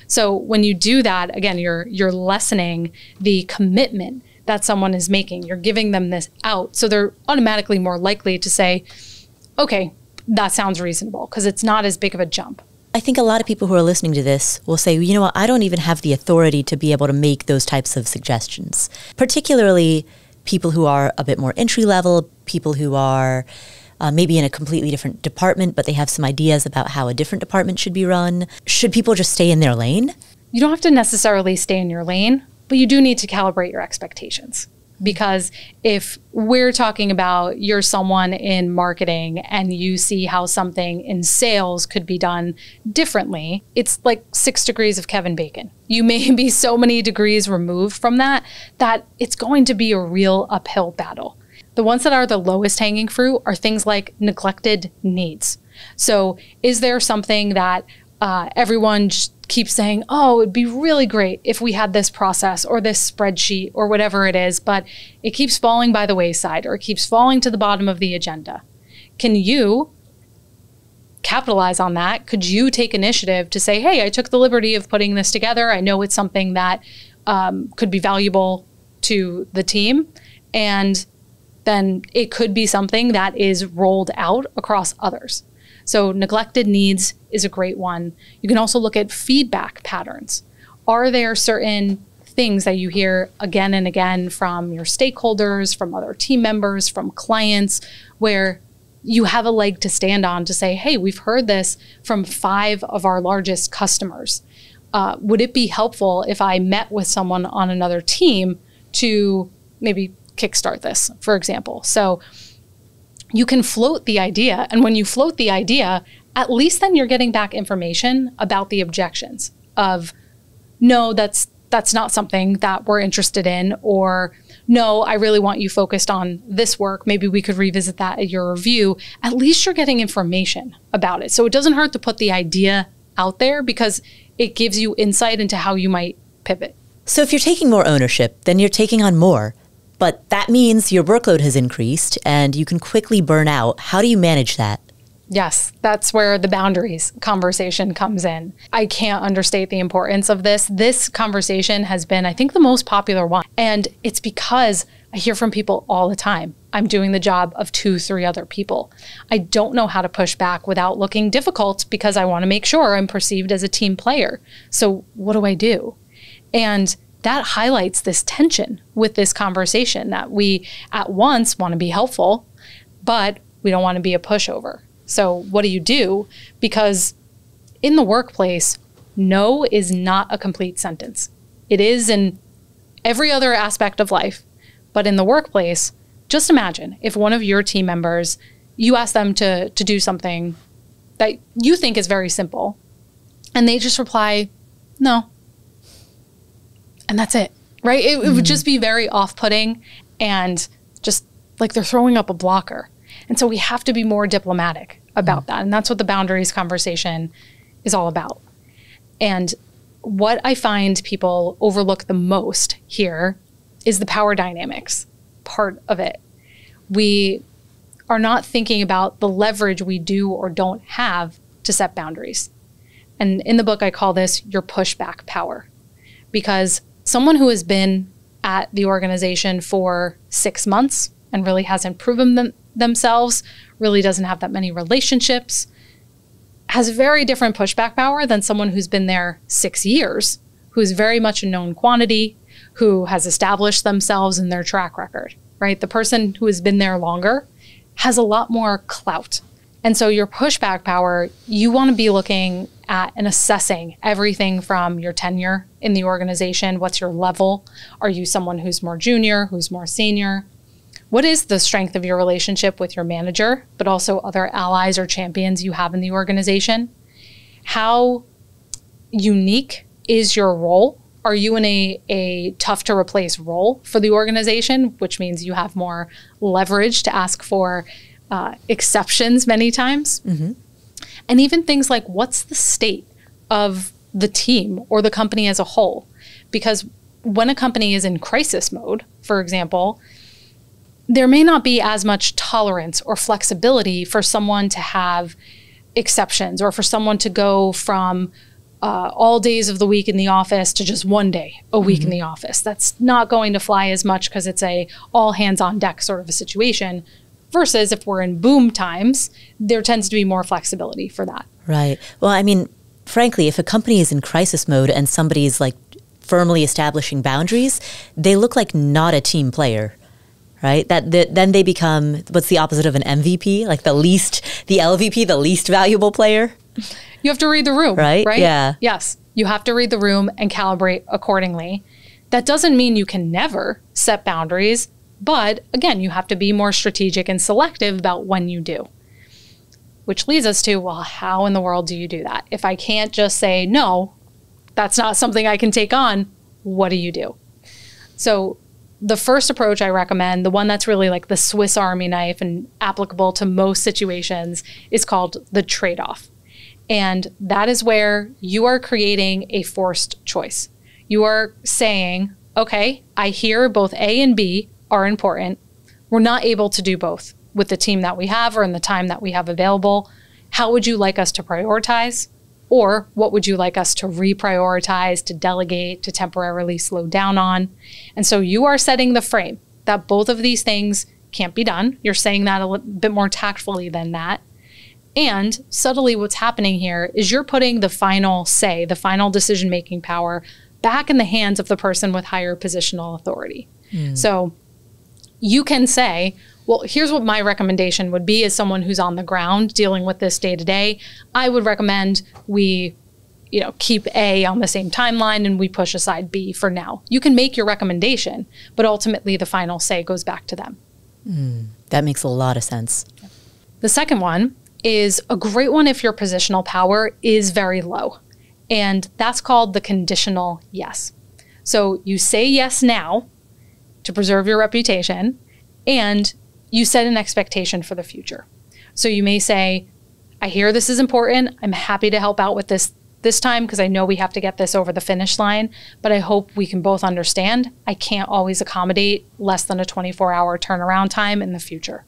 So when you do that, again, you're lessening the commitment that someone is making. You're giving them this out. So they're automatically more likely to say, okay, that sounds reasonable, because it's not as big of a jump. I think a lot of people who are listening to this will say, you know what, I don't even have the authority to be able to make those types of suggestions. Particularly people who are a bit more entry level, people who are maybe in a completely different department, but they have some ideas about how a different department should be run. Should people just stay in their lane? You don't have to necessarily stay in your lane, but you do need to calibrate your expectations. Because if we're talking about you're someone in marketing and you see how something in sales could be done differently, it's like 6 degrees of Kevin Bacon. You may be so many degrees removed from that it's going to be a real uphill battle. The ones that are the lowest hanging fruit are things like neglected needs. So is there something that everyone keeps saying, oh, it'd be really great if we had this process or this spreadsheet or whatever it is, but it keeps falling by the wayside or it keeps falling to the bottom of the agenda? Can you capitalize on that? Could you take initiative to say, hey, I took the liberty of putting this together. I know it's something that could be valuable to the team. And then it could be something that is rolled out across others. So neglected needs is a great one. You can also look at feedback patterns. Are there certain things that you hear again and again from your stakeholders, from other team members, from clients, where you have a leg to stand on to say, hey, we've heard this from 5 of our largest customers. Would it be helpful if I met with someone on another team to maybe kickstart this, for example? So you can float the idea. And when you float the idea, at least then you're getting back information about the objections of, no, that's not something that we're interested in, or no, I really want you focused on this work. Maybe we could revisit that at your review. At least you're getting information about it. So it doesn't hurt to put the idea out there because it gives you insight into how you might pivot. So if you're taking more ownership, then you're taking on more. But that means your workload has increased and you can quickly burn out. How do you manage that? Yes, that's where the boundaries conversation comes in. I can't understate the importance of this. This conversation has been, I think, the most popular one. And it's because I hear from people all the time, I'm doing the job of 2-3 other people. I don't know how to push back without looking difficult because I want to make sure I'm perceived as a team player. So what do I do? And that highlights this tension with this conversation that we at once want to be helpful, but we don't want to be a pushover. So what do you do? Because in the workplace, no is not a complete sentence. It is in every other aspect of life. But in the workplace, just imagine if one of your team members, you ask them to do something that you think is very simple, and they just reply, no. And that's it, right? It would just be very off-putting and just like they're throwing up a blocker. And so we have to be more diplomatic about that. And that's what the boundaries conversation is all about. And what I find people overlook the most here is the power dynamics part of it. We are not thinking about the leverage we do or don't have to set boundaries. And in the book, I call this your pushback power, because someone who has been at the organization for 6 months and really hasn't proven themselves, really doesn't have that many relationships, has very different pushback power than someone who's been there 6 years, who's very much a known quantity, who has established themselves in their track record, right? The person who has been there longer has a lot more clout. And so your pushback power, you want to be looking at and assessing everything from your tenure in the organization. What's your level? Are you someone who's more junior, who's more senior? What is the strength of your relationship with your manager, but also other allies or champions you have in the organization? How unique is your role? Are you in a tough to replace role for the organization, which means you have more leverage to ask for exceptions many times? Mm-hmm. And even things like, what's the state of the team or the company as a whole? Because when a company is in crisis mode, for example, there may not be as much tolerance or flexibility for someone to have exceptions, or for someone to go from all days of the week in the office to just one day a week in the office. That's not going to fly as much because it's a all hands on deck sort of a situation. Versus if we're in boom times, there tends to be more flexibility for that. Right. Well, I mean, frankly, if a company is in crisis mode and somebody's like firmly establishing boundaries, they look like not a team player, right? Then they become, what's the opposite of an MVP? Like the LVP, the least valuable player? You have to read the room, right? Yeah. Yes. You have to read the room and calibrate accordingly. That doesn't mean you can never set boundaries. But again, you have to be more strategic and selective about when you do. Which leads us to, well, how in the world do you do that? If I can't just say, no, that's not something I can take on, what do you do? So the first approach I recommend, the one that's really like the Swiss Army knife and applicable to most situations, is called the trade-off. And that is where you are creating a forced choice. You are saying, okay, I hear both A and B are important. We're not able to do both with the team that we have or in the time that we have available. How would you like us to prioritize? Or what would you like us to reprioritize, to delegate, to temporarily slow down on? And so you are setting the frame that both of these things can't be done. You're saying that a little bit more tactfully than that. And subtly what's happening here is you're putting the final say, the final decision-making power back in the hands of the person with higher positional authority. So you can say, well, here's what my recommendation would be as someone who's on the ground dealing with this day to day. I would recommend we, keep A on the same timeline and we push aside B for now. You can make your recommendation, but ultimately the final say goes back to them. That makes a lot of sense. The second one is a great one if your positional power is very low. And that's called the conditional yes. So you say yes now to preserve your reputation, and you set an expectation for the future. So you may say, I hear this is important. I'm happy to help out with this time because I know we have to get this over the finish line, but I hope we can both understand I can't always accommodate less than a 24-hour turnaround time in the future.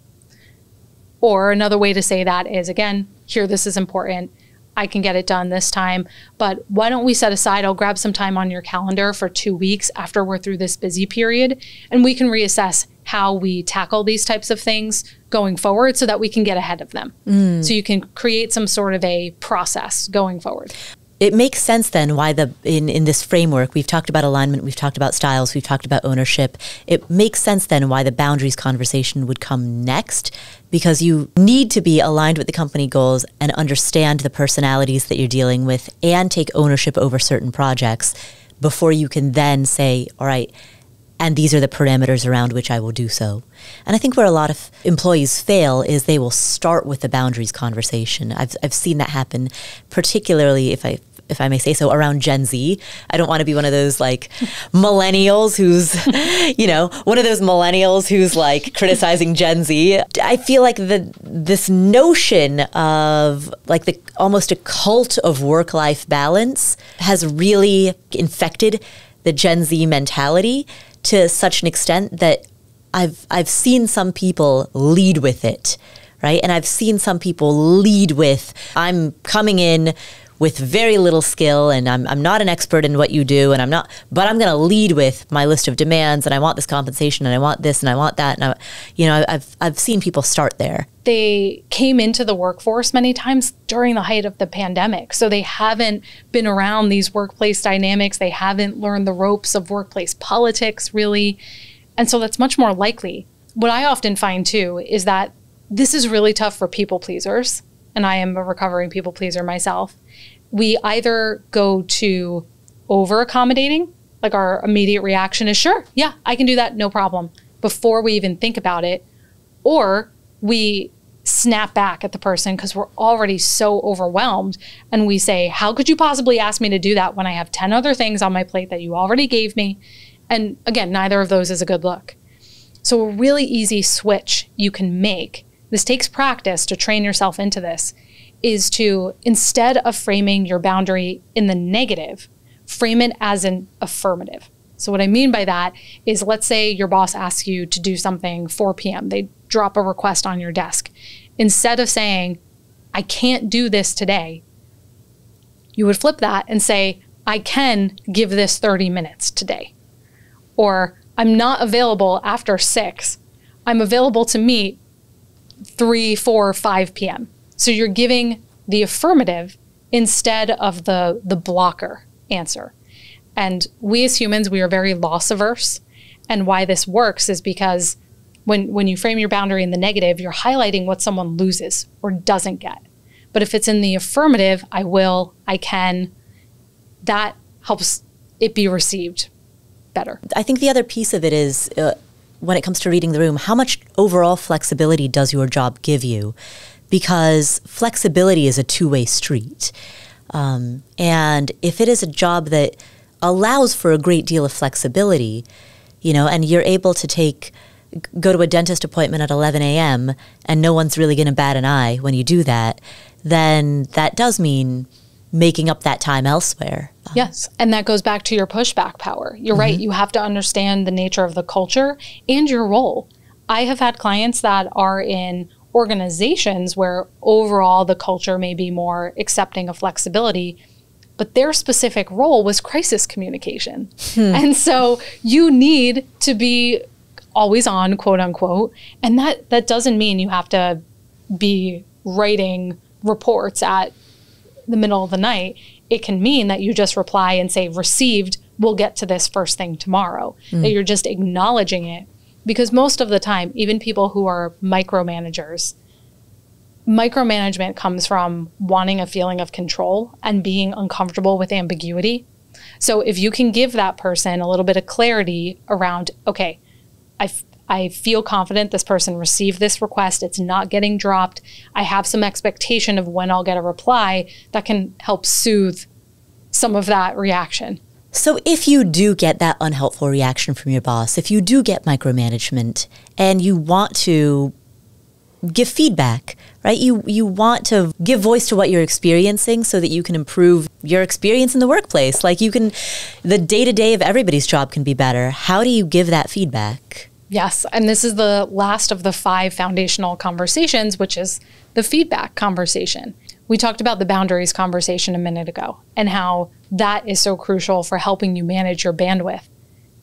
Or another way to say that is, again, hear this is important. I can get it done this time, but why don't we set aside, I'll grab some time on your calendar for 2 weeks after we're through this busy period, and we can reassess how we tackle these types of things going forward so that we can get ahead of them. So you can create some sort of a process going forward. It makes sense then why in this framework, we've talked about alignment, we've talked about styles, we've talked about ownership. It makes sense then why the boundaries conversation would come next, because you need to be aligned with the company goals and understand the personalities that you're dealing with and take ownership over certain projects before you can then say, all right, and these are the parameters around which I will do so. And I think where a lot of employees fail is they will start with the boundaries conversation. I've seen that happen, particularly if I may say so, around Gen Z. I don't want to be one of those like millennials who's, one of those millennials who's like criticizing Gen Z. I feel like this notion of like almost a cult of work-life balance has really infected the Gen Z mentality to such an extent that I've seen some people lead with it, right? And I've seen some people lead with, I'm coming in with very little skill and I'm not an expert in what you do but I'm going to lead with my list of demands and I want this compensation and I want this and I want that. And I've seen people start there. They came into the workforce many times during the height of the pandemic. So they haven't been around these workplace dynamics. They haven't learned the ropes of workplace politics really. And so that's much more likely. What I often find too is that this is really tough for people pleasers. And I am a recovering people pleaser myself. We either go to over accommodating, like our immediate reaction is sure, yeah, I can do that, no problem, before we even think about it, or we snap back at the person because we're already so overwhelmed and we say, how could you possibly ask me to do that when I have 10 other things on my plate that you already gave me? And again, neither of those is a good look. So a really easy switch you can make, this takes practice to train yourself into this, is to, instead of framing your boundary in the negative, frame it as an affirmative. So what I mean by that is, let's say your boss asks you to do something 4 p.m. They drop a request on your desk. Instead of saying, I can't do this today, you would flip that and say, I can give this 30 minutes today. Or I'm not available after 6. I'm available to meet 3, 4, 5 p.m. So you're giving the affirmative instead of the blocker answer. And we as humans, we are very loss averse. And why this works is because when you frame your boundary in the negative, you're highlighting what someone loses or doesn't get. But if it's in the affirmative, I will, I can, that helps it be received better. I think the other piece of it is, when it comes to reading the room, how much overall flexibility does your job give you? Because flexibility is a two-way street. And if it is a job that allows for a great deal of flexibility, and you're able to go to a dentist appointment at 11 a.m. and no one's really going to bat an eye when you do that, then that does mean making up that time elsewhere. Yes. And that goes back to your pushback power. You're right. You have to understand the nature of the culture and your role. I have had clients that are in organizations where overall the culture may be more accepting of flexibility, but their specific role was crisis communication. And so you need to be always on, quote unquote. And that doesn't mean you have to be writing reports at the middle of the night. It can mean that you just reply and say, received, we'll get to this first thing tomorrow. That you're just acknowledging it. Because most of the time, even people who are micromanagers, micromanagement comes from wanting a feeling of control and being uncomfortable with ambiguity. So if you can give that person a little bit of clarity around, okay, I feel confident this person received this request, it's not getting dropped, I have some expectation of when I'll get a reply, that can help soothe some of that reaction. So if you do get that unhelpful reaction from your boss, if you do get micromanagement and you want to give feedback, right? You want to give voice to what you're experiencing so that you can improve your experience in the workplace. Like the day-to-day of everybody's job can be better. How do you give that feedback? Yes, and this is the last of the 5 foundational conversations, which is the feedback conversation. We talked about the boundaries conversation a minute ago and how that is so crucial for helping you manage your bandwidth.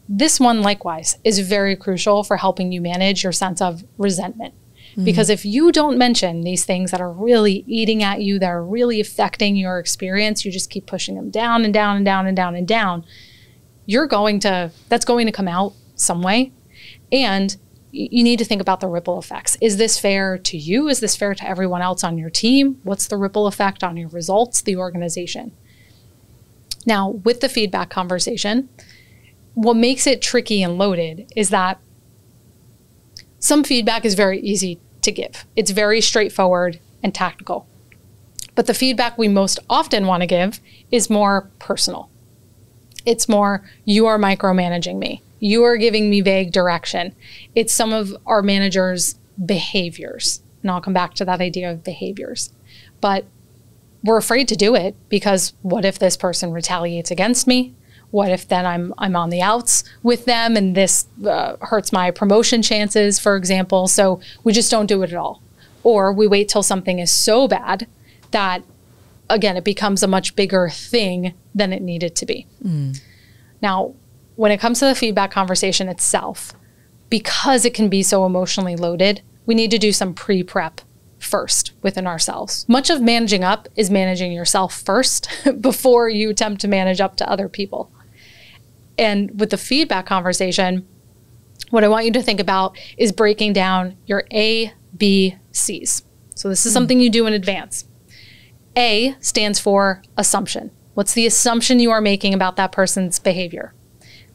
This one, likewise, is very crucial for helping you manage your sense of resentment. Because if you don't mention these things that are really eating at you, that are really affecting your experience, you just keep pushing them down and down and down and down and down, that's going to come out some way. And you need to think about the ripple effects. Is this fair to you? Is this fair to everyone else on your team? What's the ripple effect on your results, the organization? Now, with the feedback conversation, what makes it tricky and loaded is that some feedback is very easy to give. It's very straightforward and tactical. But the feedback we most often want to give is more personal. It's more, you are micromanaging me. You are giving me vague direction. It's some of our managers' behaviors. And I'll come back to that idea of behaviors. But we're afraid to do it because what if this person retaliates against me? What if then I'm on the outs with them and this hurts my promotion chances, for example? So we just don't do it at all. Or we wait till something is so bad that, again, it becomes a much bigger thing than it needed to be. Now, when it comes to the feedback conversation itself, because it can be so emotionally loaded, we need to do some pre-prep first within ourselves. Much of managing up is managing yourself first before you attempt to manage up to other people. And with the feedback conversation, what I want you to think about is breaking down your A, B, C's. So this is something you do in advance. A stands for assumption. What's the assumption you are making about that person's behavior?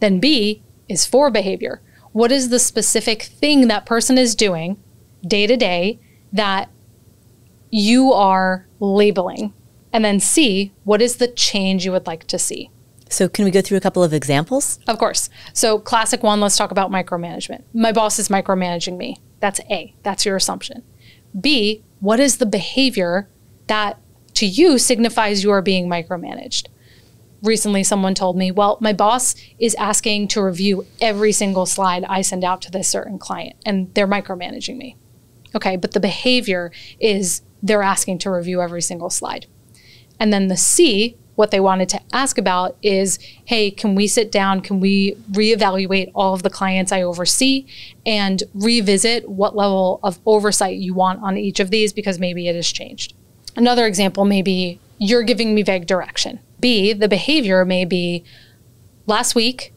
Then B is for behavior. What is the specific thing that person is doing day to day that you are labeling? And then C, what is the change you would like to see? So can we go through a couple of examples? Of course. So classic one, let's talk about micromanagement. My boss is micromanaging me. That's A. That's your assumption. B, what is the behavior that to you signifies you are being micromanaged. Recently, someone told me, well, my boss is asking to review every single slide I send out to this certain client, and they're micromanaging me. Okay, but the behavior is they're asking to review every single slide. And then the C, what they wanted to ask about is, hey, can we sit down? Can we reevaluate all of the clients I oversee and revisit what level of oversight you want on each of these, because maybe it has changed. Another example may be, you're giving me vague direction. B, the behavior may be, last week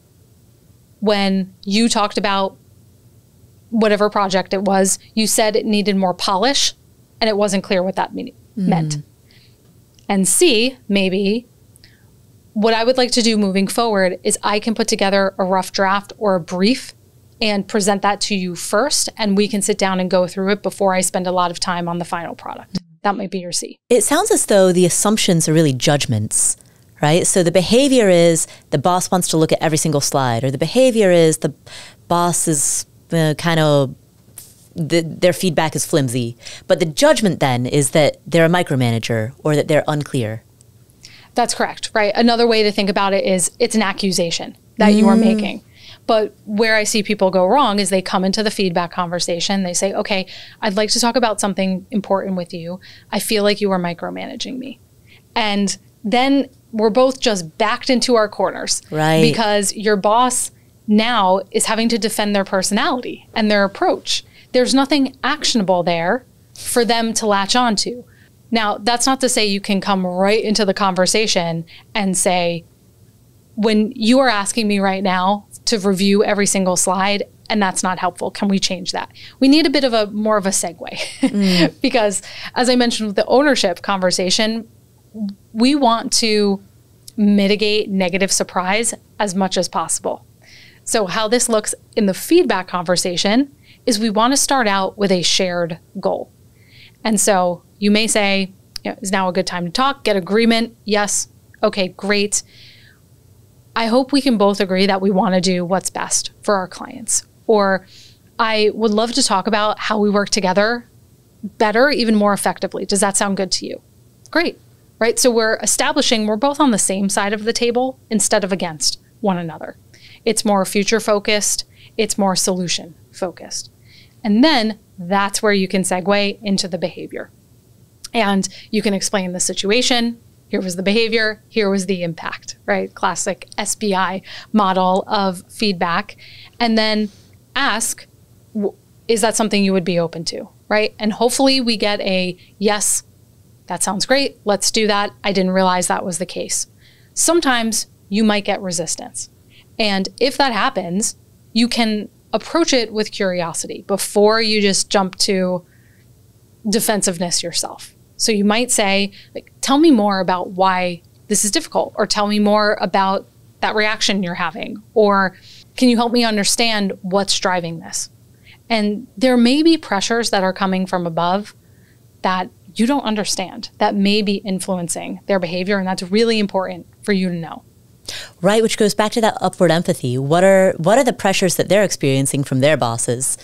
when you talked about whatever project it was, you said it needed more polish and it wasn't clear what that meant. And C, maybe, what I would like to do moving forward is I can put together a rough draft or a brief and present that to you first, and we can sit down and go through it before I spend a lot of time on the final product. That might be your C. It sounds as though the assumptions are really judgments, right? So the behavior is the boss wants to look at every single slide, or the behavior is the boss is their feedback is flimsy. But the judgment then is that they're a micromanager or that they're unclear. That's correct, right? Another way to think about it is it's an accusation that you are making. But where I see people go wrong is they come into the feedback conversation. They say, okay, I'd like to talk about something important with you. I feel like you are micromanaging me. And then we're both just backed into our corners. Right. Because your boss now is having to defend their personality and their approach. There's nothing actionable there for them to latch onto. Now, that's not to say you can come right into the conversation and say, when you are asking me right now to review every single slide, and that's not helpful, can we change that? We need a bit of more of a segue because, as I mentioned with the ownership conversation, we want to mitigate negative surprise as much as possible. So how this looks in the feedback conversation is we want to start out with a shared goal. And so you may say, is now a good time to talk, get agreement? Yes. Okay, great. I hope we can both agree that we want to do what's best for our clients. Or I would love to talk about how we work together better, even more effectively. Does that sound good to you? Great, right? So we're establishing we're both on the same side of the table instead of against one another. It's more future focused. It's more solution focused. And then that's where you can segue into the behavior. And you can explain the situation. Here was the behavior. Here was the impact, right? Classic SBI model of feedback. And then ask, is that something you would be open to, right? And hopefully we get a, yes, that sounds great. Let's do that. I didn't realize that was the case. Sometimes you might get resistance. And if that happens, you can approach it with curiosity before you just jump to defensiveness yourself. So you might say, like, tell me more about why this is difficult, or tell me more about that reaction you're having, or can you help me understand what's driving this? And there may be pressures that are coming from above that you don't understand, that may be influencing their behavior, and that's really important for you to know. Right, which goes back to that upward empathy. What are the pressures that they're experiencing from their bosses?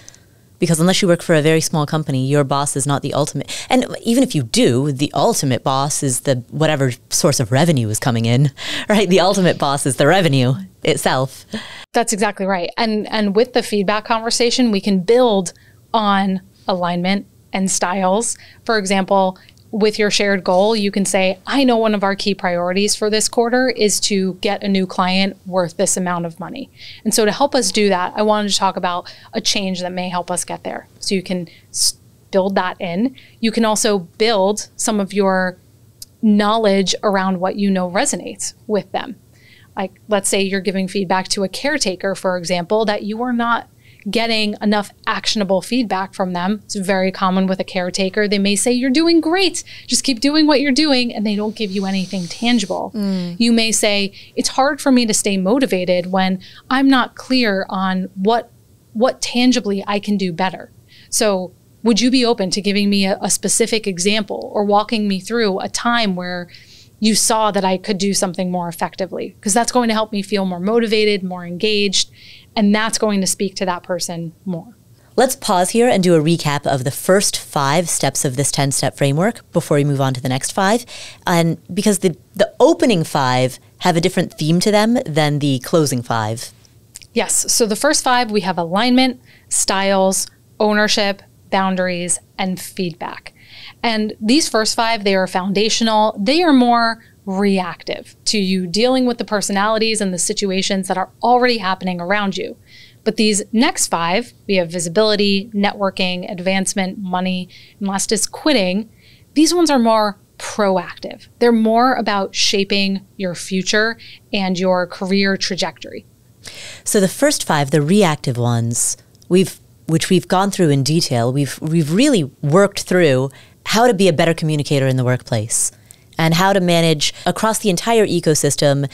Because unless you work for a very small company, your boss is not the ultimate. And even if you do, the ultimate boss is the whatever source of revenue is coming in, right? The ultimate boss is the revenue itself. That's exactly right. And with the feedback conversation, we can build on alignment and styles. For example, with your shared goal, you can say, I know one of our key priorities for this quarter is to get a new client worth this amount of money. And so to help us do that, I wanted to talk about a change that may help us get there. So you can build that in. You can also build some of your knowledge around what you know resonates with them. Like, let's say you're giving feedback to a caretaker, for example, that you are not getting enough actionable feedback from them. It's very common with a caretaker. They may say, you're doing great, just keep doing what you're doing, and they don't give you anything tangible. You may say, it's hard for me to stay motivated when I'm not clear on what tangibly I can do better. So would you be open to giving me a specific example or walking me through a time where you saw that I could do something more effectively? Because that's going to help me feel more motivated, more engaged, and that's going to speak to that person more. Let's pause here and do a recap of the first 5 steps of this 10-step framework before we move on to the next 5. And because the opening 5 have a different theme to them than the closing 5. Yes. So the first 5, we have alignment, styles, ownership, boundaries, and feedback. And these first 5, they are foundational. They are more reactive to you dealing with the personalities and the situations that are already happening around you. But these next 5, we have visibility, networking, advancement, money, and last is quitting. These ones are more proactive. They're more about shaping your future and your career trajectory. So the first 5, the reactive ones, which we've gone through in detail, we've really worked through how to be a better communicator in the workplace and how to manage across the entire ecosystem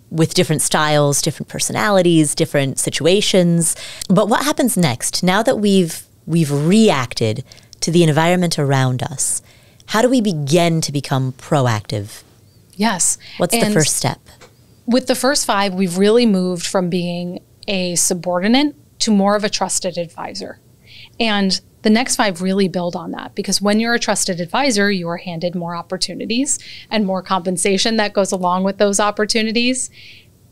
with different styles, different personalities, different situations. But what happens next? Now that we've reacted to the environment around us, how do we begin to become proactive? Yes. What's the first step? With the first 5, we've really moved from being a subordinate to more of a trusted advisor. And the next 5 really build on that, because when you're a trusted advisor, you are handed more opportunities and more compensation that goes along with those opportunities.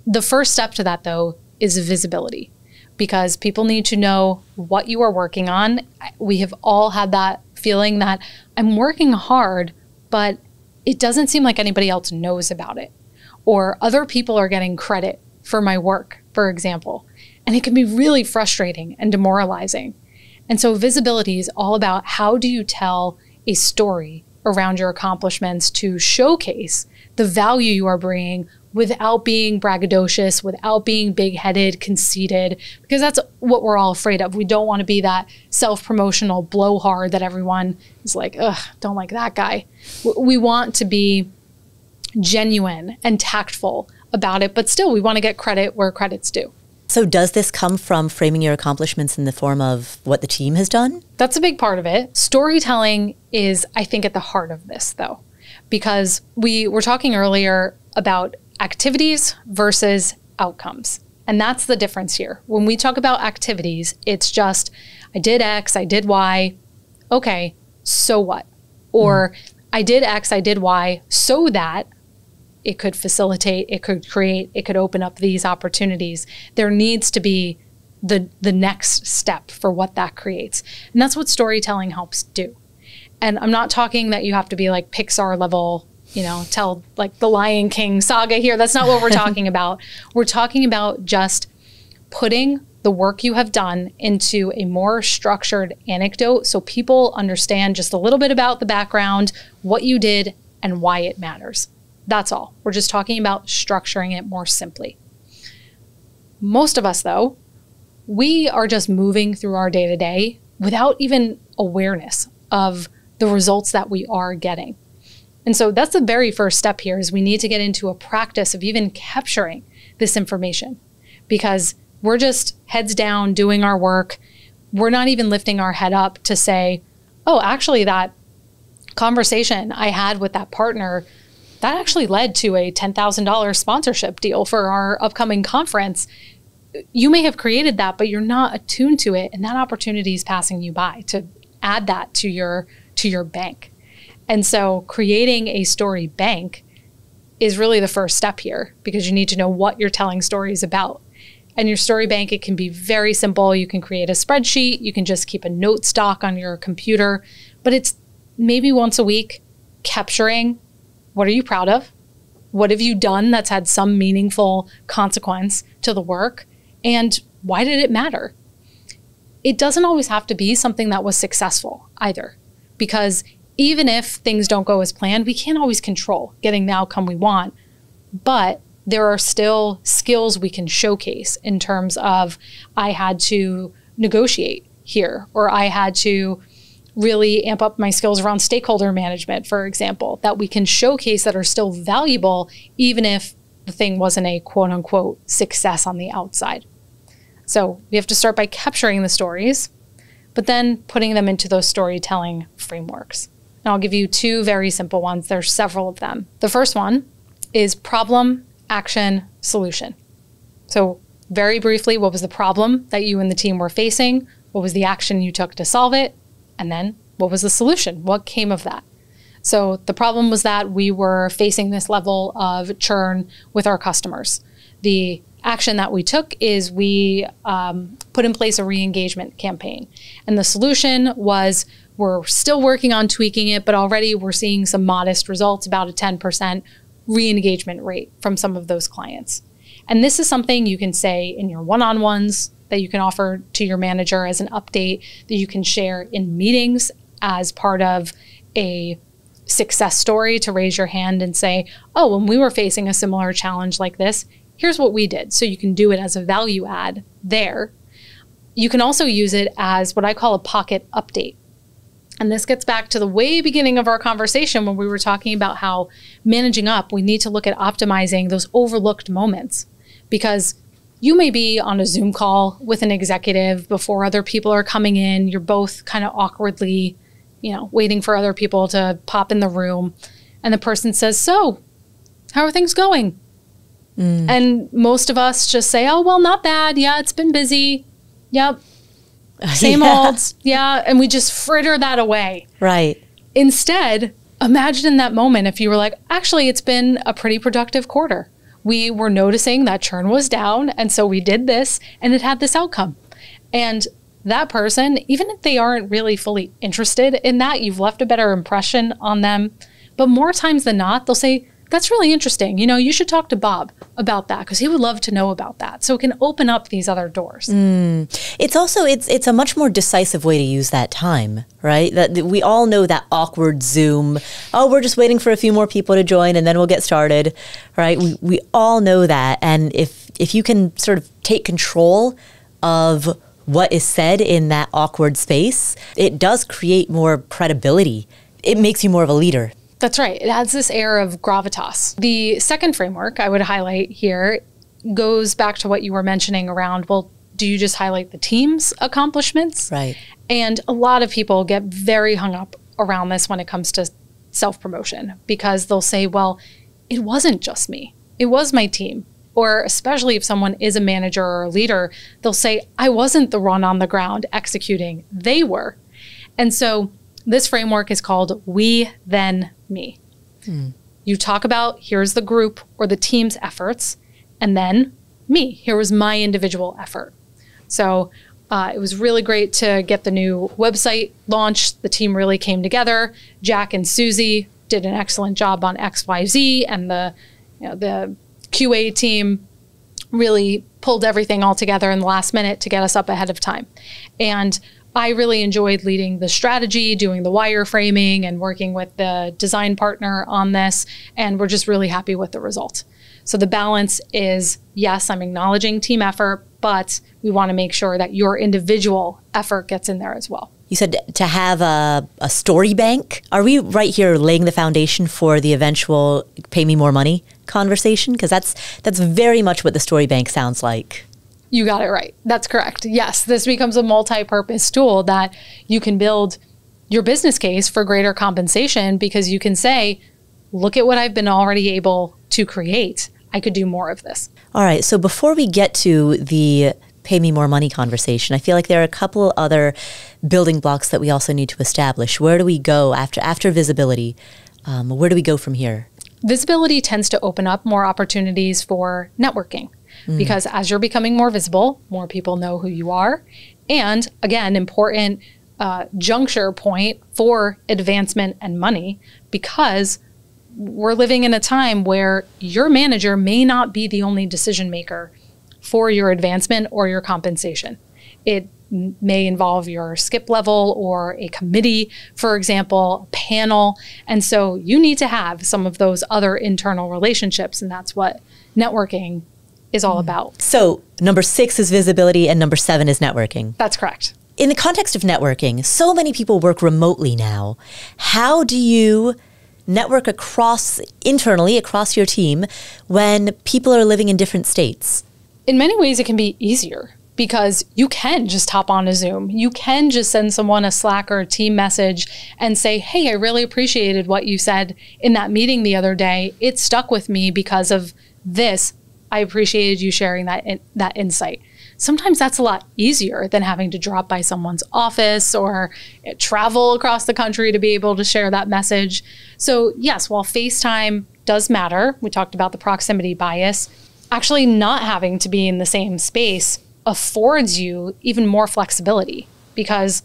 The first step to that, though, is visibility, because people need to know what you are working on. We have all had that feeling that I'm working hard, but it doesn't seem like anybody else knows about it, or other people are getting credit for my work, for example. And it can be really frustrating and demoralizing. And so visibility is all about how do you tell a story around your accomplishments to showcase the value you are bringing without being braggadocious, without being big-headed, conceited, because that's what we're all afraid of. We don't want to be that self-promotional blowhard that everyone is like, ugh, don't like that guy. We want to be genuine and tactful about it, but still we want to get credit where credit's due. So does this come from framing your accomplishments in the form of what the team has done? That's a big part of it. Storytelling is, I think, at the heart of this, though, because we were talking earlier about activities versus outcomes. And that's the difference here. When we talk about activities, it's just, I did X, I did Y. Okay, so what? Or I did X, I did Y, so that it could facilitate, it could create, it could open up these opportunities. There needs to be the next step for what that creates. And that's what storytelling helps do. And I'm not talking that you have to be like Pixar level, tell like the Lion King saga here. That's not what we're talking about. We're talking about just putting the work you have done into a more structured anecdote so people understand just a little bit about the background, what you did, and why it matters. That's all. We're just talking about structuring it more simply. Most of us, though, we are just moving through our day-to-day without even awareness of the results that we are getting. And so that's the very first step here, is we need to get into a practice of even capturing this information, because we're just heads down doing our work. We're not even lifting our head up to say, oh, actually that conversation I had with that partner, that actually led to a $10,000 sponsorship deal for our upcoming conference. You may have created that, but you're not attuned to it, and that opportunity is passing you by to add that to your bank. And so creating a story bank is really the first step here, because you need to know what you're telling stories about. And your story bank, it can be very simple. You can create a spreadsheet. You can just keep a note stock on your computer. But it's maybe once a week capturing, what are you proud of? What have you done that's had some meaningful consequence to the work? And why did it matter? It doesn't always have to be something that was successful either, because even if things don't go as planned, we can't always control getting the outcome we want. But there are still skills we can showcase in terms of, I had to negotiate here, or I had to really amp up my skills around stakeholder management, for example, that we can showcase that are still valuable, even if the thing wasn't a quote unquote success on the outside. So we have to start by capturing the stories, but then putting them into those storytelling frameworks. And I'll give you 2 very simple ones. There's several of them. The first one is problem, action, solution. So very briefly, what was the problem that you and the team were facing? What was the action you took to solve it? And then what was the solution? What came of that? So the problem was that we were facing this level of churn with our customers. The action that we took is we put in place a re-engagement campaign. And the solution was we're still working on tweaking it, but already we're seeing some modest results, about a 10% re-engagement rate from some of those clients. And this is something you can say in your one-on-ones, that you can offer to your manager as an update, that you can share in meetings as part of a success story to raise your hand and say, oh, when we were facing a similar challenge like this, here's what we did. So you can do it as a value add there. You can also use it as what I call a pocket update. And this gets back to the way beginning of our conversation when we were talking about how managing up, we need to look at optimizing those overlooked moments, because you may be on a Zoom call with an executive before other people are coming in. You're both kind of awkwardly, waiting for other people to pop in the room. And the person says, so, how are things going? And most of us just say, oh, well, not bad. Yeah, it's been busy. Yep. Same old. Yeah. And we just fritter that away. Right. Instead, imagine in that moment if you were like, actually, it's been a pretty productive quarter. We were noticing that churn was down. And so we did this and it had this outcome. And that person, even if they aren't really fully interested in that, you've left a better impression on them. But more times than not, they'll say, that's really interesting. You should talk to Bob about that because he would love to know about that. So it can open up these other doors. It's also, it's a much more decisive way to use that time, right? That we all know that awkward Zoom, oh, we're just waiting for a few more people to join and then we'll get started, right? We all know that. And if you can sort of take control of what is said in that awkward space, it does create more credibility. It makes you more of a leader. That's right. It adds this air of gravitas. The second framework I would highlight here goes back to what you were mentioning around, well, do you just highlight the team's accomplishments? Right. And a lot of people get very hung up around this when it comes to self-promotion, because they'll say, well, it wasn't just me. It was my team. Or especially if someone is a manager or a leader, they'll say, I wasn't the one on the ground executing. They were. And so this framework is called We, Then, Me. You talk about, here's the group or the team's efforts, and then me. Here was my individual effort. So it was really great to get the new website launched. The team really came together. Jack and Susie did an excellent job on XYZ, and the QA team really pulled everything all together in the last minute to get us up ahead of time. And I really enjoyed leading the strategy, doing the wireframing, and working with the design partner on this. And we're just really happy with the result. So the balance is, yes, I'm acknowledging team effort, but we want to make sure that your individual effort gets in there as well. You said to have a story bank. Are we right here laying the foundation for the eventual pay me more money conversation? Because that's very much what the story bank sounds like. You got it right. That's correct. Yes, this becomes a multi-purpose tool that you can build your business case for greater compensation, because you can say, look at what I've been already able to create. I could do more of this. All right. So before we get to the pay me more money conversation, I feel like there are a couple other building blocks that we also need to establish. Where do we go after visibility? Where do we go from here? Visibility tends to open up more opportunities for networking. Because as you're becoming more visible, more people know who you are. And again, important juncture point for advancement and money, because we're living in a time where your manager may not be the only decision maker for your advancement or your compensation. It may involve your skip level or a committee, for example, a panel. And so you need to have some of those other internal relationships. And that's what networking is all about. So number 6 is visibility and number 7 is networking. That's correct. In the context of networking, so many people work remotely now. How do you network internally across your team when people are living in different states? In many ways, it can be easier, because you can just hop on a Zoom. You can just send someone a Slack or a team message and say, hey, I really appreciated what you said in that meeting the other day. It stuck with me because of this. I appreciated you sharing that insight. sometimes that's a lot easier than having to drop by someone's office or travel across the country to be able to share that message. So yes, while FaceTime does matter, we talked about the proximity bias, actually not having to be in the same space affords you even more flexibility, because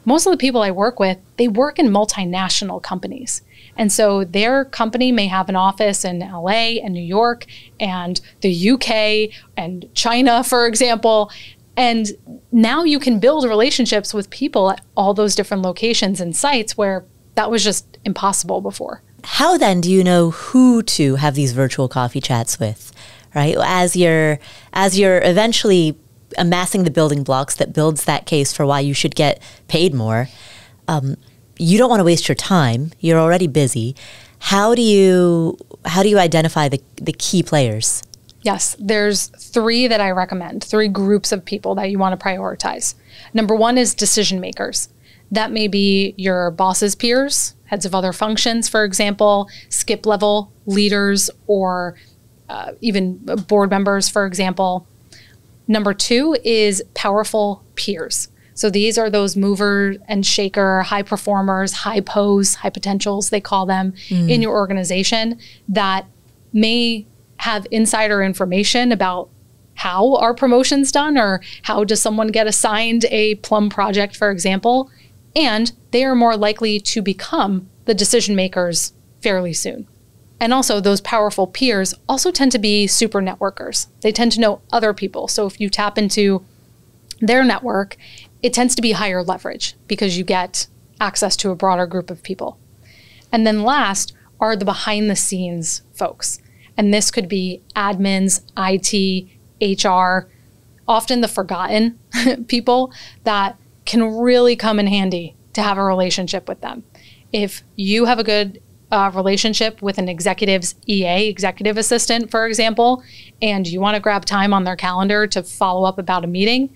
most of the people I work with, they work in multinational companies. And so their company may have an office in LA and New York and the UK and China, for example. And now you can build relationships with people at all those different locations and sites where that was just impossible before. How then do you know who to have these virtual coffee chats with, right? As you're eventually amassing the building blocks that builds that case for why you should get paid more, you don't want to waste your time. You're already busy. How do you identify the key players? Yes, there's 3 that I recommend, 3 groups of people that you want to prioritize. Number 1 is decision makers. That may be your boss's peers, heads of other functions, for example, skip level leaders, or even board members, for example. Number 2 is powerful peers. So these are those mover and shaker, high performers, high pose, high potentials, they call them, in your organization that may have insider information about how are promotions done, or how does someone get assigned a plum project, for example, and they are more likely to become the decision makers fairly soon. And also those powerful peers also tend to be super networkers. They tend to know other people. So if you tap into their network, it tends to be higher leverage because you get access to a broader group of people. And then last are the behind the scenes folks. And this could be admins, IT, HR, often the forgotten people that can really come in handy to have a relationship with them. If you have a good relationship with an executive's EA, executive assistant, for example, and you want to grab time on their calendar to follow up about a meeting,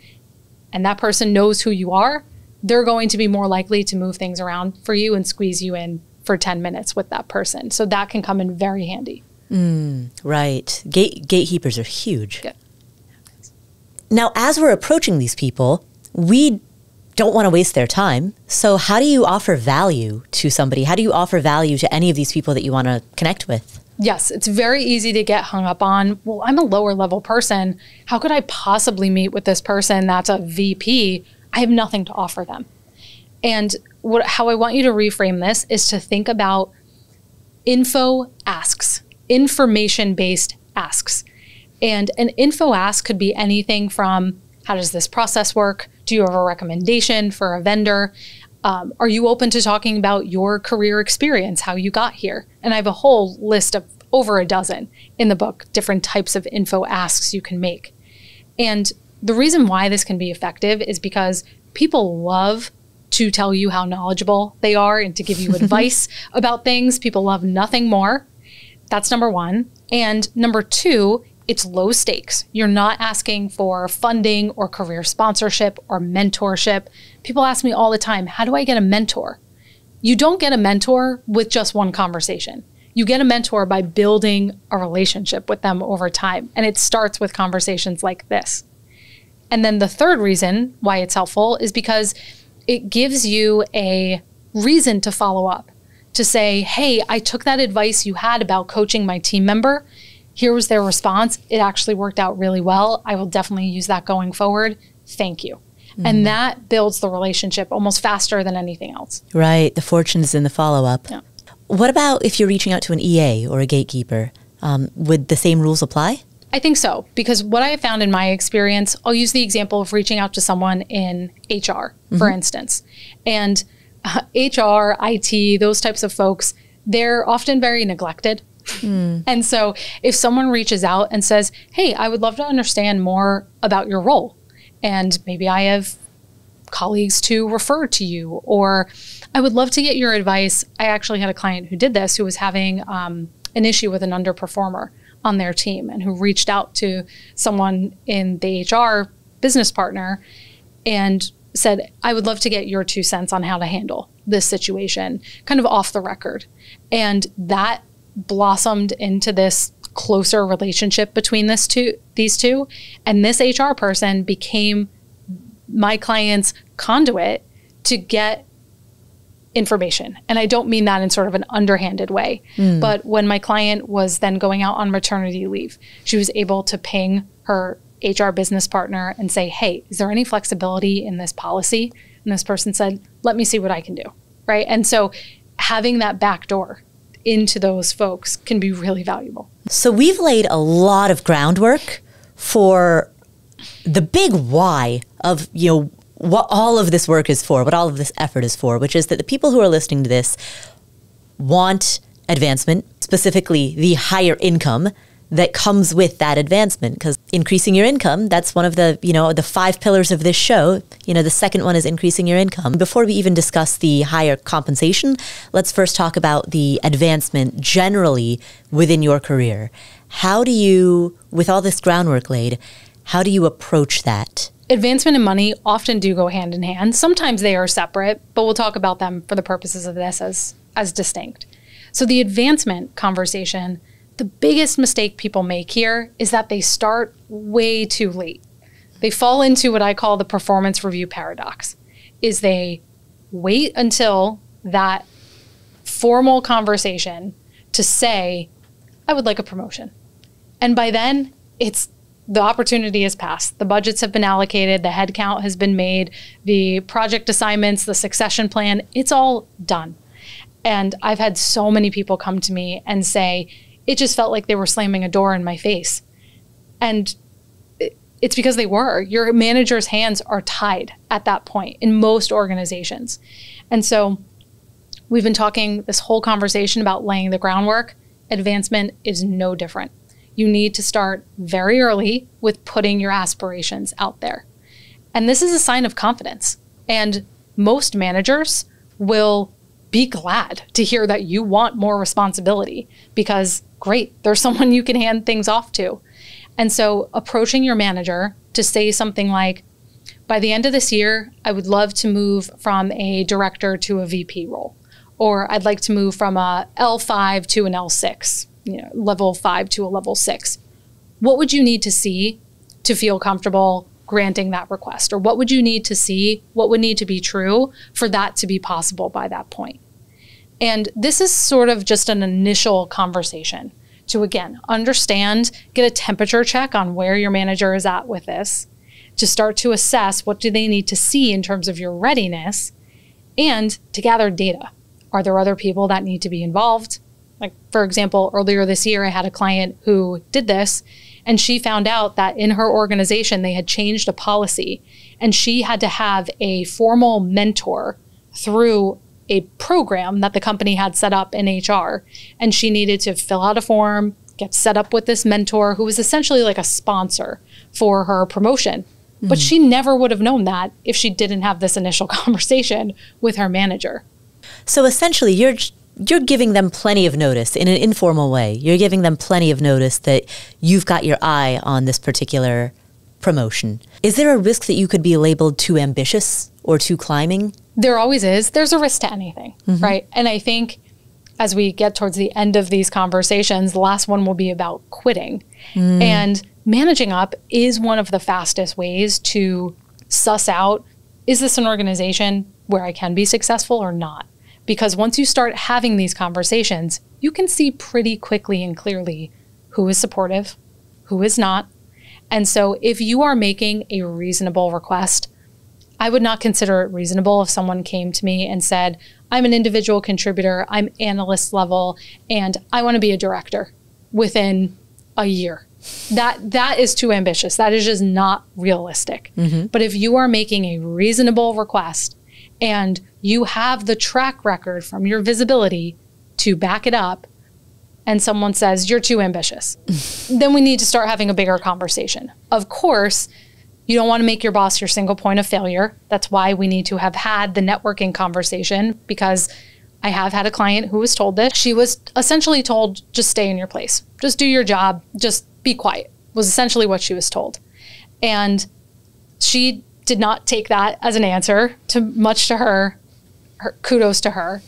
and that person knows who you are, they're going to be more likely to move things around for you and squeeze you in for 10 minutes with that person. So that can come in very handy. Right. Gatekeepers are huge. Good. Now, as we're approaching these people, we don't want to waste their time. So how do you offer value to somebody? How do you offer value to any of these people that you want to connect with? Yes, it's very easy to get hung up on, well, I'm a lower level person. How could I possibly meet with this person that's a VP? I have nothing to offer them. And how I want you to reframe this is to think about info asks, information-based asks. And an info ask could be anything from, how does this process work? Do you have a recommendation for a vendor? Are you open to talking about your career experience, how you got here? And I have a whole list of over a dozen in the book, different types of info asks you can make. And the reason why this can be effective is because people love to tell you how knowledgeable they are and to give you advice about things. People love nothing more. That's number 1. And number 2, it's low stakes. You're not asking for funding or career sponsorship or mentorship. People ask me all the time, how do I get a mentor? You don't get a mentor with just one conversation. You get a mentor by building a relationship with them over time. And it starts with conversations like this. And then the third reason why it's helpful is because it gives you a reason to follow up, to say, hey, I took that advice you had about coaching my team member. Here was their response. It actually worked out really well. I will definitely use that going forward. Thank you. And that builds the relationship almost faster than anything else. Right. The fortune is in the follow-up. Yeah. What about if you're reaching out to an EA or a gatekeeper? Would the same rules apply? I think so, because what I have found in my experience, I'll use the example of reaching out to someone in HR, for instance. And HR, IT, those types of folks, they're often very neglected. And so if someone reaches out and says, hey, I would love to understand more about your role, and maybe I have colleagues to refer to you, or I would love to get your advice. I actually had a client who did this, who was having an issue with an underperformer on their team and who reached out to someone in the HR business partner and said, I would love to get your 2 cents on how to handle this situation, kind of off the record. And that blossomed into this closer relationship between these two. And this HR person became my client's conduit to get information. And I don't mean that in sort of an underhanded way. But when my client was then going out on maternity leave, she was able to ping her HR business partner and say, hey, is there any flexibility in this policy? And this person said, let me see what I can do, right? And so having that back door into those folks can be really valuable. So we've laid a lot of groundwork for the big why of, what all of this work is for, what all of this effort is for, which is that the people who are listening to this want advancement, specifically the higher income that comes with that advancement, because increasing your income, that's one of the, the 5 pillars of this show. The second one is increasing your income. Before we even discuss the higher compensation, let's first talk about the advancement generally within your career. How do you, with all this groundwork laid, how do you approach that? Advancement and money often do go hand in hand. Sometimes they are separate, but we'll talk about them for the purposes of this as distinct. So the advancement conversation, the biggest mistake people make here is that they start way too late. They fall into what I call the performance review paradox, is they wait until that formal conversation to say, I would like a promotion. And by then, the opportunity has passed. The budgets have been allocated, the headcount has been made, the project assignments, the succession plan, it's all done. And I've had so many people come to me and say, it just felt like they were slamming a door in my face. And it's because they were. Your manager's hands are tied at that point in most organizations. And so we've been talking this whole conversation about laying the groundwork. Advancement is no different. You need to start very early with putting your aspirations out there. And this is a sign of confidence. And most managers will be glad to hear that you want more responsibility because great, there's someone you can hand things off to. And so approaching your manager to say something like, by the end of this year, I would love to move from a director to a VP role, or I'd like to move from a L5 to an L6, level 5 to a level 6. What would you need to see to feel comfortable granting that request? Or what would you need to see? What would need to be true for that to be possible by that point? And this is sort of just an initial conversation to, again, understand, get a temperature check on where your manager is at with this, to start to assess what do they need to see in terms of your readiness, and to gather data. Are there other people that need to be involved? Like, for example, earlier this year, I had a client who did this, and she found out that in her organization, they had changed a policy, and she had to have a formal mentor through a program that the company had set up in HR. And she needed to fill out a form, get set up with this mentor who was essentially like a sponsor for her promotion. But she never would have known that if she didn't have this initial conversation with her manager. So essentially, you're giving them plenty of notice in an informal way. You're giving them plenty of notice that you've got your eye on this particular promotion. Is there a risk that you could be labeled too ambitious or too climbing? There always is. There's a risk to anything, right? And I think as we get towards the end of these conversations, the last one will be about quitting. And managing up is one of the fastest ways to suss out, is this an organization where I can be successful or not? Because once you start having these conversations, you can see pretty quickly and clearly who is supportive, who is not. And so if you are making a reasonable request, I would not consider it reasonable if someone came to me and said, I'm an individual contributor, I'm analyst level, and I want to be a director within a year. That is too ambitious. That is just not realistic. But if you are making a reasonable request and you have the track record from your visibility to back it up, and someone says, you're too ambitious, then we need to start having a bigger conversation. Of course, you don't want to make your boss your single point of failure. That's why we need to have had the networking conversation, because I have had a client who was told this. She was essentially told, just stay in your place. Just do your job. Just be quiet, was essentially what she was told. And she did not take that as an answer, much to her kudos to her.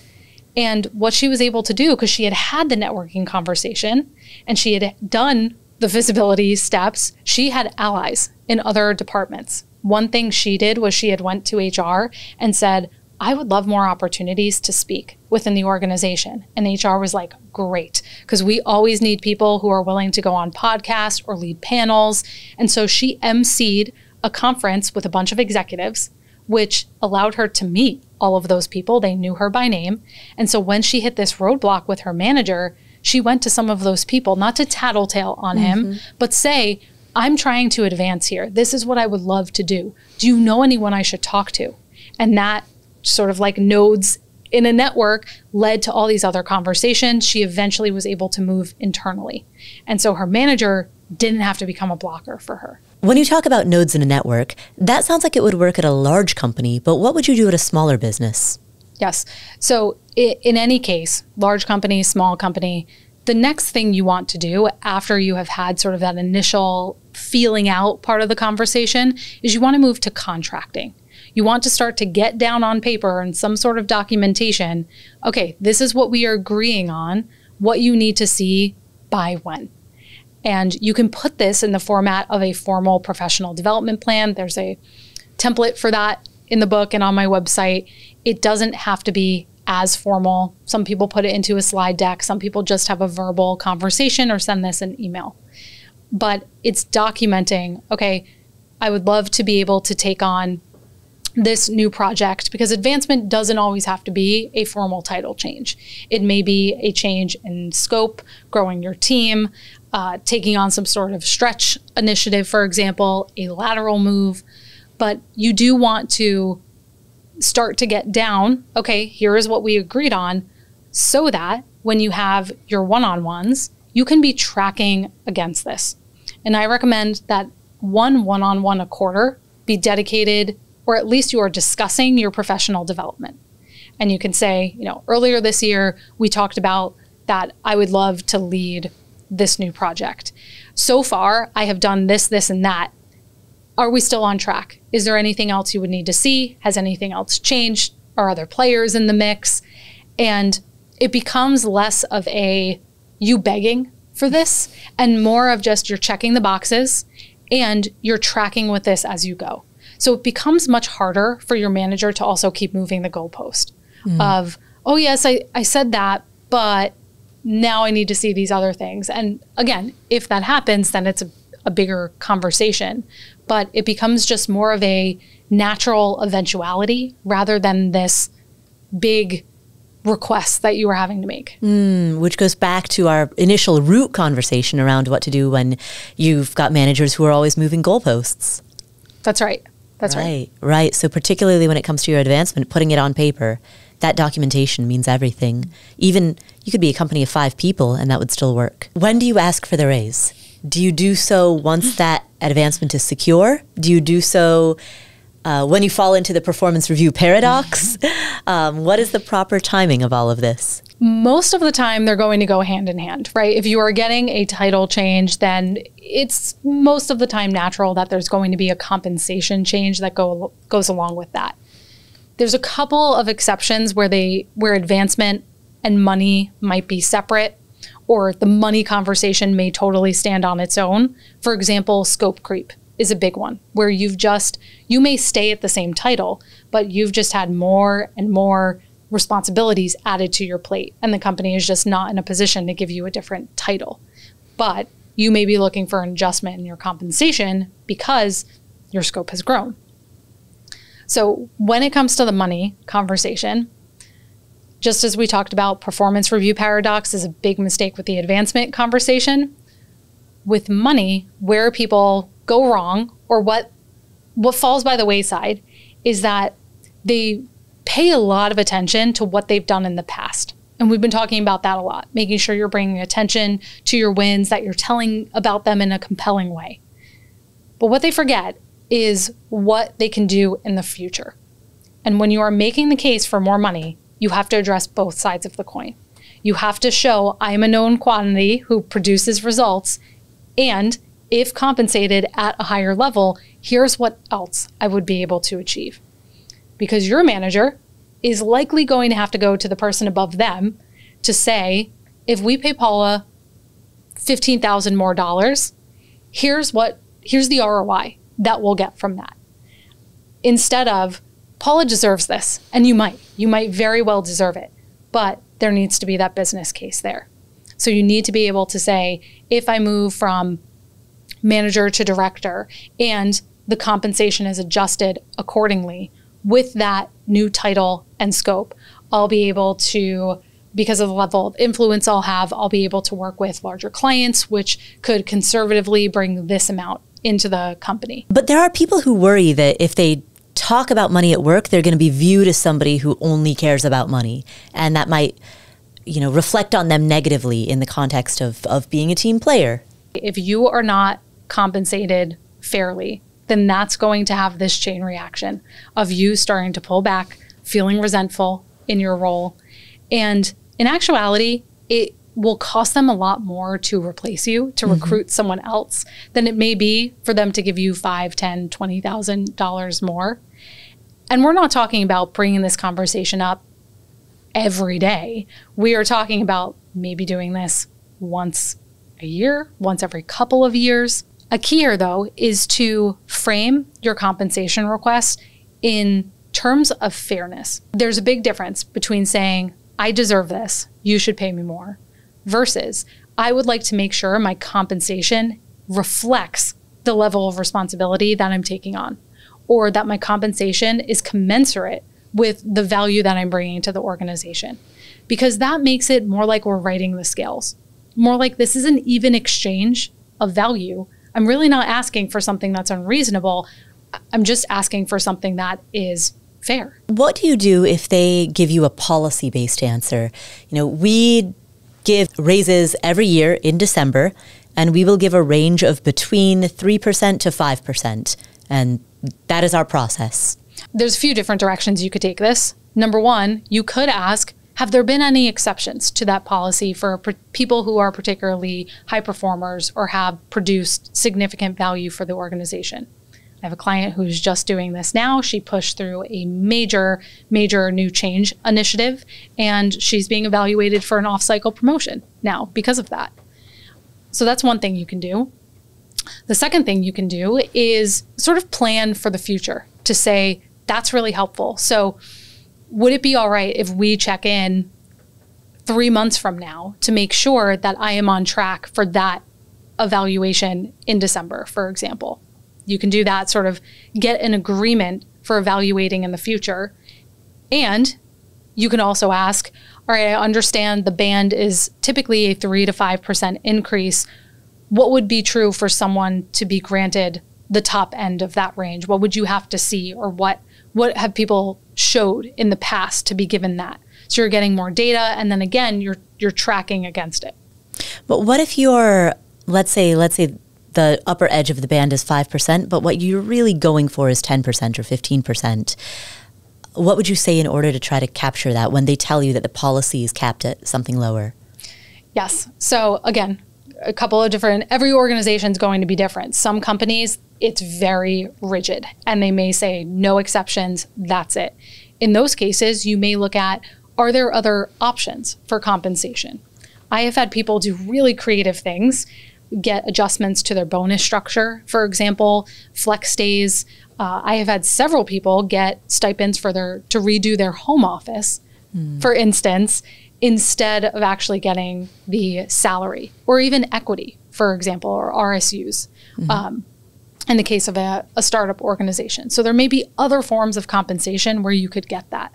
And what she was able to do, because she had had the networking conversation and she had done the visibility steps, she had allies in other departments. One thing she did was she had went to HR and said, I would love more opportunities to speak within the organization. And HR was like, great, because we always need people who are willing to go on podcasts or lead panels. And so she emceed a conference with a bunch of executives, which allowed her to meet all of those people. They knew her by name. And so when she hit this roadblock with her manager, she went to some of those people, not to tattletale on him, but say, I'm trying to advance here. This is what I would love to do. Do you know anyone I should talk to? And that sort of like nodes in a network led to all these other conversations. She eventually was able to move internally. And so her manager didn't have to become a blocker for her. When you talk about nodes in a network, that sounds like it would work at a large company, but what would you do at a smaller business? Yes. So in any case, large company, small company, the next thing you want to do after you have had sort of that initial feeling out part of the conversation is you want to move to contracting. You want to start to get down on paper and some sort of documentation. Okay, this is what we are agreeing on, what you need to see by when. And you can put this in the format of a formal professional development plan. There's a template for that in the book and on my website. It doesn't have to be as formal. Some people put it into a slide deck. Some people just have a verbal conversation or send this in email. But it's documenting, okay, I would love to be able to take on this new project, because advancement doesn't always have to be a formal title change. It may be a change in scope, growing your team, taking on some sort of stretch initiative, for example, a lateral move. But you do want to start to get down, okay, here is what we agreed on, so that when you have your one-on-ones, you can be tracking against this. And I recommend that one-on-one a quarter be dedicated, or at least you are discussing your professional development. And you can say, earlier this year, we talked about that I would love to lead this new project. So far, I have done this, this, and that. Are we still on track? Is there anything else you would need to see? Has anything else changed? Are other players in the mix? And it becomes less of a you begging for this and more of just you're checking the boxes and you're tracking with this as you go. So it becomes much harder for your manager to also keep moving the goalpost of, oh yes, I said that, but now I need to see these other things. And again, if that happens, then it's a bigger conversation, but it becomes just more of a natural eventuality rather than this big request that you were having to make. Which goes back to our initial root conversation around what to do when you've got managers who are always moving goalposts. That's right. That's right. Right. So particularly when it comes to your advancement, putting it on paper, that documentation means everything. Even you could be a company of 5 people and that would still work. When do you ask for the raise? Do you do so once that advancement is secure? Do you do so when you fall into the performance review paradox? What is the proper timing of all of this? Most of the time, they're going to go hand in hand, right? If you are getting a title change, then it's most of the time natural that there's going to be a compensation change that goes along with that. There's a couple of exceptions where advancement and money might be separate, or the money conversation may totally stand on its own. For example, scope creep is a big one, where you may stay at the same title, but you've just had more and more responsibilities added to your plate, and the company is just not in a position to give you a different title. But you may be looking for an adjustment in your compensation because your scope has grown. So when it comes to the money conversation, just as we talked about, performance review paradox is a big mistake with the advancement conversation. With money, where people go wrong, or what falls by the wayside, is that they pay a lot of attention to what they've done in the past. And we've been talking about that a lot, making sure you're bringing attention to your wins, that you're telling about them in a compelling way. But what they forget is what they can do in the future. And when you are making the case for more money, you have to address both sides of the coin. You have to show I am a known quantity who produces results, and if compensated at a higher level, here's what else I would be able to achieve. Because your manager is likely going to have to go to the person above them to say, if we pay Paula $15,000 more, here's the ROI that we'll get from that. Instead of, Paula deserves this, and you might very well deserve it, but there needs to be that business case there. So you need to be able to say, if I move from manager to director and the compensation is adjusted accordingly with that new title and scope, I'll be able to, because of the level of influence I'll be able to work with larger clients, which could conservatively bring this amount into the company. But there are people who worry that if they talk about money at work, they're going to be viewed as somebody who only cares about money. And that might, reflect on them negatively in the context of being a team player. If you are not compensated fairly, then that's going to have this chain reaction of you starting to pull back, feeling resentful in your role. And in actuality, it will cost them a lot more to replace you, to recruit someone else, than it may be for them to give you $5,000, $10,000, $20,000 more. And we're not talking about bringing this conversation up every day. We are talking about maybe doing this once a year, once every couple of years. A key here, though, is to frame your compensation request in terms of fairness. There's a big difference between saying, I deserve this, you should pay me more, versus I would like to make sure my compensation reflects the level of responsibility that I'm taking on, or that my compensation is commensurate with the value that I'm bringing to the organization. Because that makes it more like we're writing the scales, more like this is an even exchange of value. I'm really not asking for something that's unreasonable. I'm just asking for something that is fair. What do you do if they give you a policy-based answer? We give raises every year in December, and we will give a range of between 3% to 5%. And that is our process. There's a few different directions you could take this. Number one, you could ask, have there been any exceptions to that policy for people who are particularly high performers or have produced significant value for the organization? I have a client who's just doing this now. She pushed through a major new change initiative, and she's being evaluated for an off-cycle promotion now because of that. So that's one thing you can do. The second thing you can do is sort of plan for the future to say, that's really helpful. So would it be all right if we check in 3 months from now to make sure that I am on track for that evaluation in December, for example? You can do that, sort of get an agreement for evaluating in the future. And you can also ask, all right, I understand the band is typically a 3 to 5% increase. What would be true for someone to be granted the top end of that range? What would you have to see, or what have people showed in the past to be given that? So you're getting more data, and then again, you're tracking against it. But what if you're, let's say the upper edge of the band is 5%, but what you're really going for is 10% or 15%. What would you say in order to try to capture that when they tell you that the policy is capped at something lower? Yes. So again, a couple of every organization is going to be different. Some companies, it's very rigid, and they may say no exceptions, that's it. In those cases, you may look at, are there other options for compensation? I have had people do really creative things, get adjustments to their bonus structure. For example, flex days. I have had several people get stipends to redo their home office, for instance, instead of actually getting the salary, or even equity, for example, or RSUs, in the case of a startup organization. So there may be other forms of compensation where you could get that.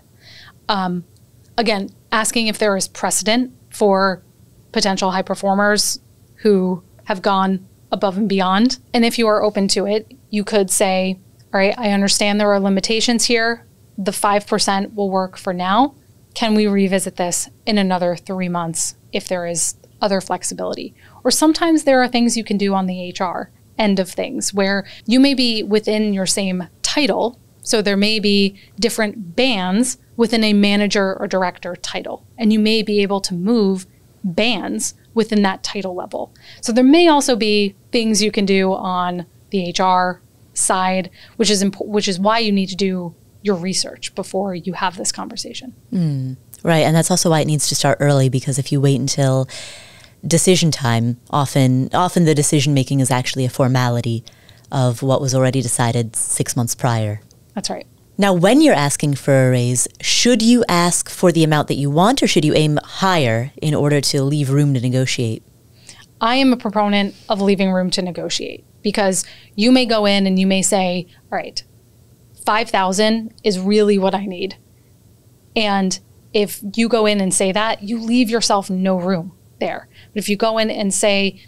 Again, asking if there is precedent for potential high performers who have gone above and beyond. And if you are open to it, you could say, all right, I understand there are limitations here. The 5% will work for now. Can we revisit this in another 3 months if there is other flexibility? Or sometimes there are things you can do on the HR end of things where you may be within your same title. So there may be different bands within a manager or director title, and you may be able to move bands within that title level. So there may also be things you can do on the HR side, which is why you need to do your research before you have this conversation. Right. And that's also why it needs to start early, because if you wait until decision time, often the decision making is actually a formality of what was already decided 6 months prior. That's right. Now, when you're asking for a raise, should you ask for the amount that you want, or should you aim higher in order to leave room to negotiate? I am a proponent of leaving room to negotiate, because you may go in and you may say, all right, 5,000 is really what I need. And if you go in and say that, you leave yourself no room there. But if you go in and say,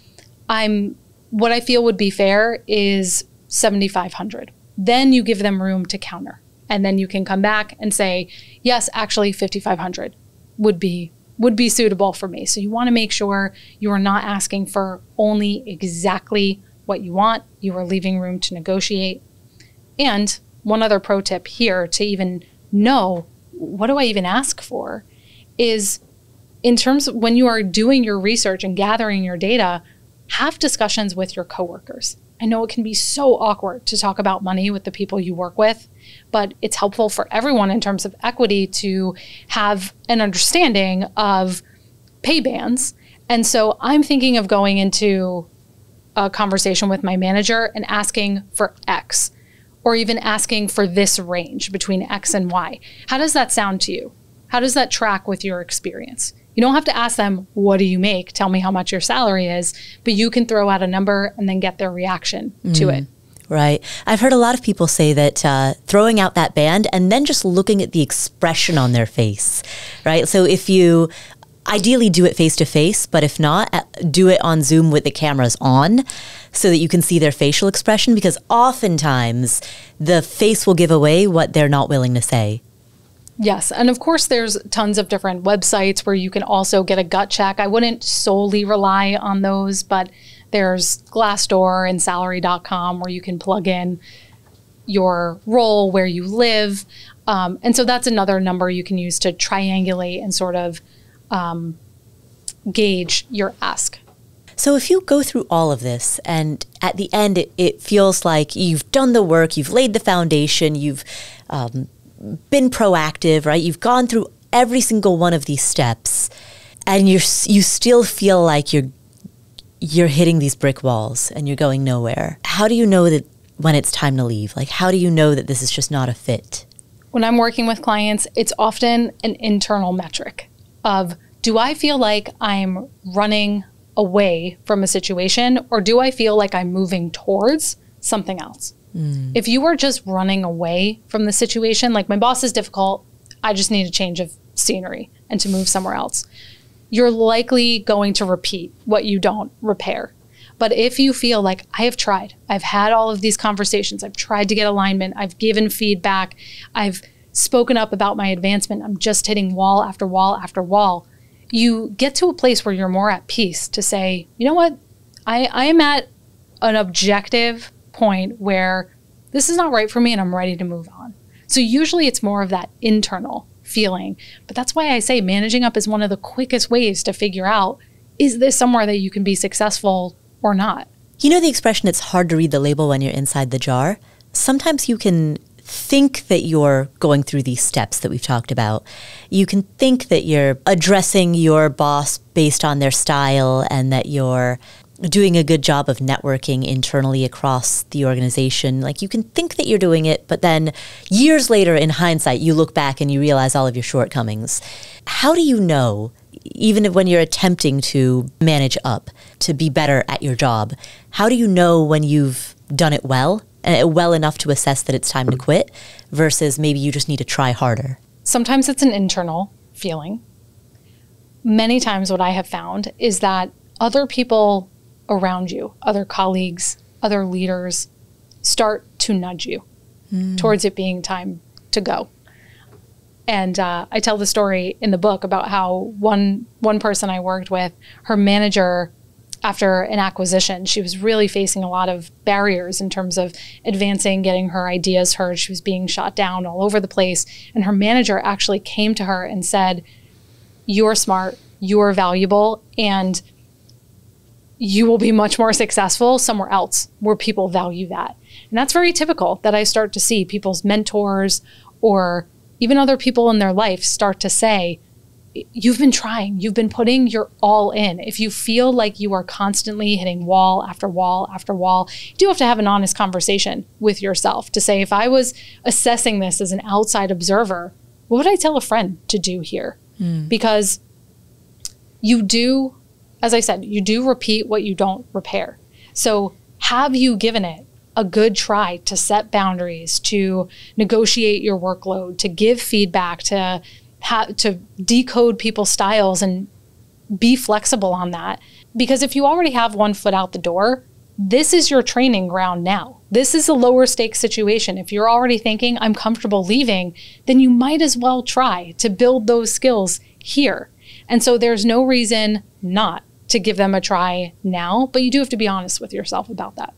what I feel would be fair is 7,500, then you give them room to counter. And then you can come back and say, yes, actually 5,500 would be suitable for me. So you want to make sure you are not asking for only exactly what you want. You are leaving room to negotiate. And one other pro tip here to even know, what do I even ask for, is in terms of when you are doing your research and gathering your data, have discussions with your coworkers. I know it can be so awkward to talk about money with the people you work with, but it's helpful for everyone in terms of equity to have an understanding of pay bands. And so I'm thinking of going into a conversation with my manager and asking for X, or even asking for this range between X and Y. How does that sound to you? How does that track with your experience? You don't have to ask them, what do you make? Tell me how much your salary is. But you can throw out a number and then get their reaction to it. Right. I've heard a lot of people say that throwing out that band and then just looking at the expression on their face, right? So if you ideally do it face to face, but if not, do it on Zoom with the cameras on so that you can see their facial expression, because oftentimes the face will give away what they're not willing to say. Yes. And of course, there's tons of different websites where you can also get a gut check. I wouldn't solely rely on those, but there's Glassdoor and salary.com where you can plug in your role, where you live. And so that's another number you can use to triangulate and sort of gauge your ask. So if you go through all of this and at the end it feels like you've done the work, you've laid the foundation, you've been proactive, right? You've gone through every single one of these steps, and you still feel like you're hitting these brick walls and you're going nowhere. How do you know that when it's time to leave? Like, how do you know that this is just not a fit? When I'm working with clients, it's often an internal metric of, do I feel like I'm running away from a situation, or do I feel like I'm moving towards something else? If you are just running away from the situation, like my boss is difficult, I just need a change of scenery and to move somewhere else, you're likely going to repeat what you don't repair. But if you feel like, I have tried, I've had all of these conversations, I've tried to get alignment, I've given feedback, I've spoken up about my advancement, I'm just hitting wall after wall after wall, you get to a place where you're more at peace to say, you know what, I am at an objective point where this is not right for me and I'm ready to move on. So usually it's more of that internal feeling. But that's why I say managing up is one of the quickest ways to figure out, is this somewhere that you can be successful or not? You know the expression, it's hard to read the label when you're inside the jar? Sometimes you can think that you're going through these steps that we've talked about. You can think that you're addressing your boss based on their style and that you're doing a good job of networking internally across the organization. Like, you can think that you're doing it, but then years later in hindsight, you look back and you realize all of your shortcomings. How do you know, even when you're attempting to manage up, to be better at your job, how do you know when you've done it well enough to assess that it's time to quit versus maybe you just need to try harder? Sometimes it's an internal feeling. Many times what I have found is that other people around you, other colleagues, other leaders, start to nudge you towards it being time to go. And I tell the story in the book about how one person I worked with, her manager, after an acquisition, she was really facing a lot of barriers in terms of advancing, getting her ideas heard. She was being shot down all over the place. And her manager actually came to her and said, "You're smart, you're valuable, and you will be much more successful somewhere else where people value that." And that's very typical that I start to see people's mentors or even other people in their life start to say, you've been trying, you've been putting your all in. If you feel like you are constantly hitting wall after wall after wall, you do have to have an honest conversation with yourself to say, if I was assessing this as an outside observer, what would I tell a friend to do here? Because you do, as I said, you do repeat what you don't repair. So have you given it a good try to set boundaries, to negotiate your workload, to give feedback, to decode people's styles and be flexible on that? Because if you already have one foot out the door, this is your training ground now. This is a lower stakes situation. If you're already thinking, I'm comfortable leaving, then you might as well try to build those skills here. And so there's no reason not to give them a try now, but you do have to be honest with yourself about that.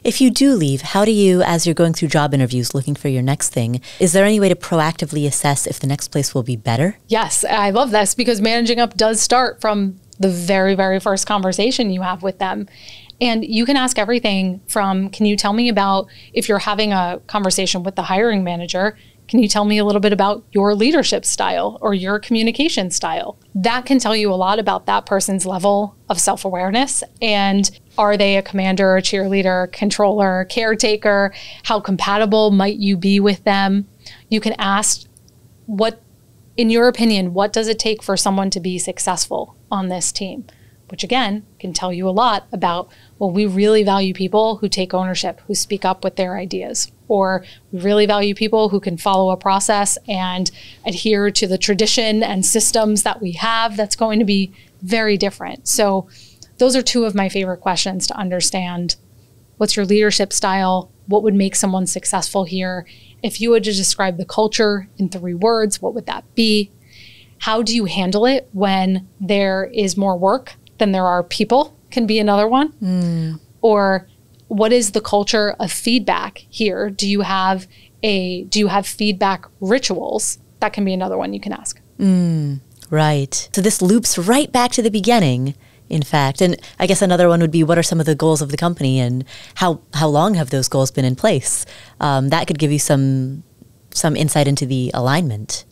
If you do leave, how do you, as you're going through job interviews looking for your next thing, is there any way to proactively assess if the next place will be better? Yes, I love this because managing up does start from the very, very first conversation you have with them. And you can ask everything from, can you tell me about, if you're having a conversation with the hiring manager, can you tell me a little bit about your leadership style or your communication style? That can tell you a lot about that person's level of self-awareness. And are they a commander, a cheerleader, controller, caretaker? How compatible might you be with them? You can ask, what, in your opinion, what does it take for someone to be successful on this team? Which again, can tell you a lot about, well, we really value people who take ownership, who speak up with their ideas, or we really value people who can follow a process and adhere to the tradition and systems that we have. That's going to be very different. So those are two of my favorite questions to understand. What's your leadership style? What would make someone successful here? If you were to describe the culture in 3 words, what would that be? How do you handle it when there is more work than there are people? Can be another one. Or what is the culture of feedback here? Do you have feedback rituals? That can be another one you can ask. Right. So this loops right back to the beginning, in fact. And I guess another one would be, what are some of the goals of the company and how long have those goals been in place? That could give you some insight into the alignment.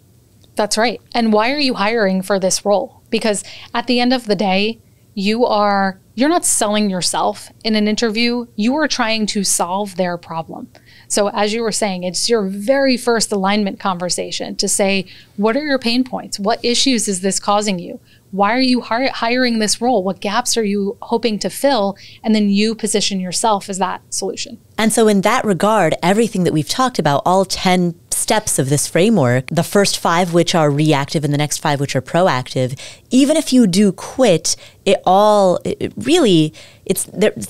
That's right. And why are you hiring for this role? Because at the end of the day, you're not selling yourself in an interview. You are trying to solve their problem. So as you were saying, it's your very first alignment conversation to say, what are your pain points? What issues is this causing you? Why are you hiring this role? What gaps are you hoping to fill? And then you position yourself as that solution. And so in that regard, everything that we've talked about, all 10 steps of this framework, the first 5 which are reactive and the next 5 which are proactive, even if you do quit, it's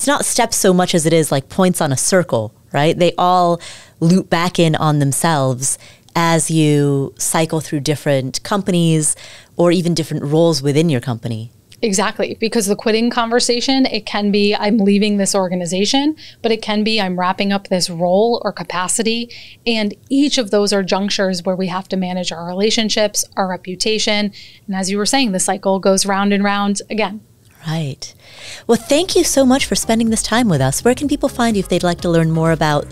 not steps so much as it is like points on a circle, right? They all loop back in on themselves as you cycle through different companies or even different roles within your company. Exactly, because the quitting conversation, it can be, I'm leaving this organization, but it can be, I'm wrapping up this role or capacity. And each of those are junctures where we have to manage our relationships, our reputation. And as you were saying, the cycle goes round and round again. Right. Well, thank you so much for spending this time with us. Where can people find you if they'd like to learn more about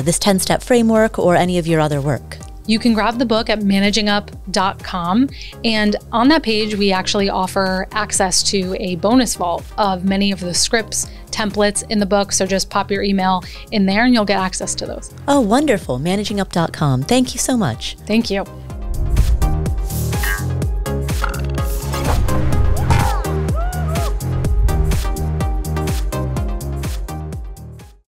this 10-step framework or any of your other work? You can grab the book at managingup.com. And on that page, we actually offer access to a bonus vault of many of the scripts, templates in the book. So just pop your email in there and you'll get access to those. Oh, wonderful. Managingup.com. Thank you so much. Thank you.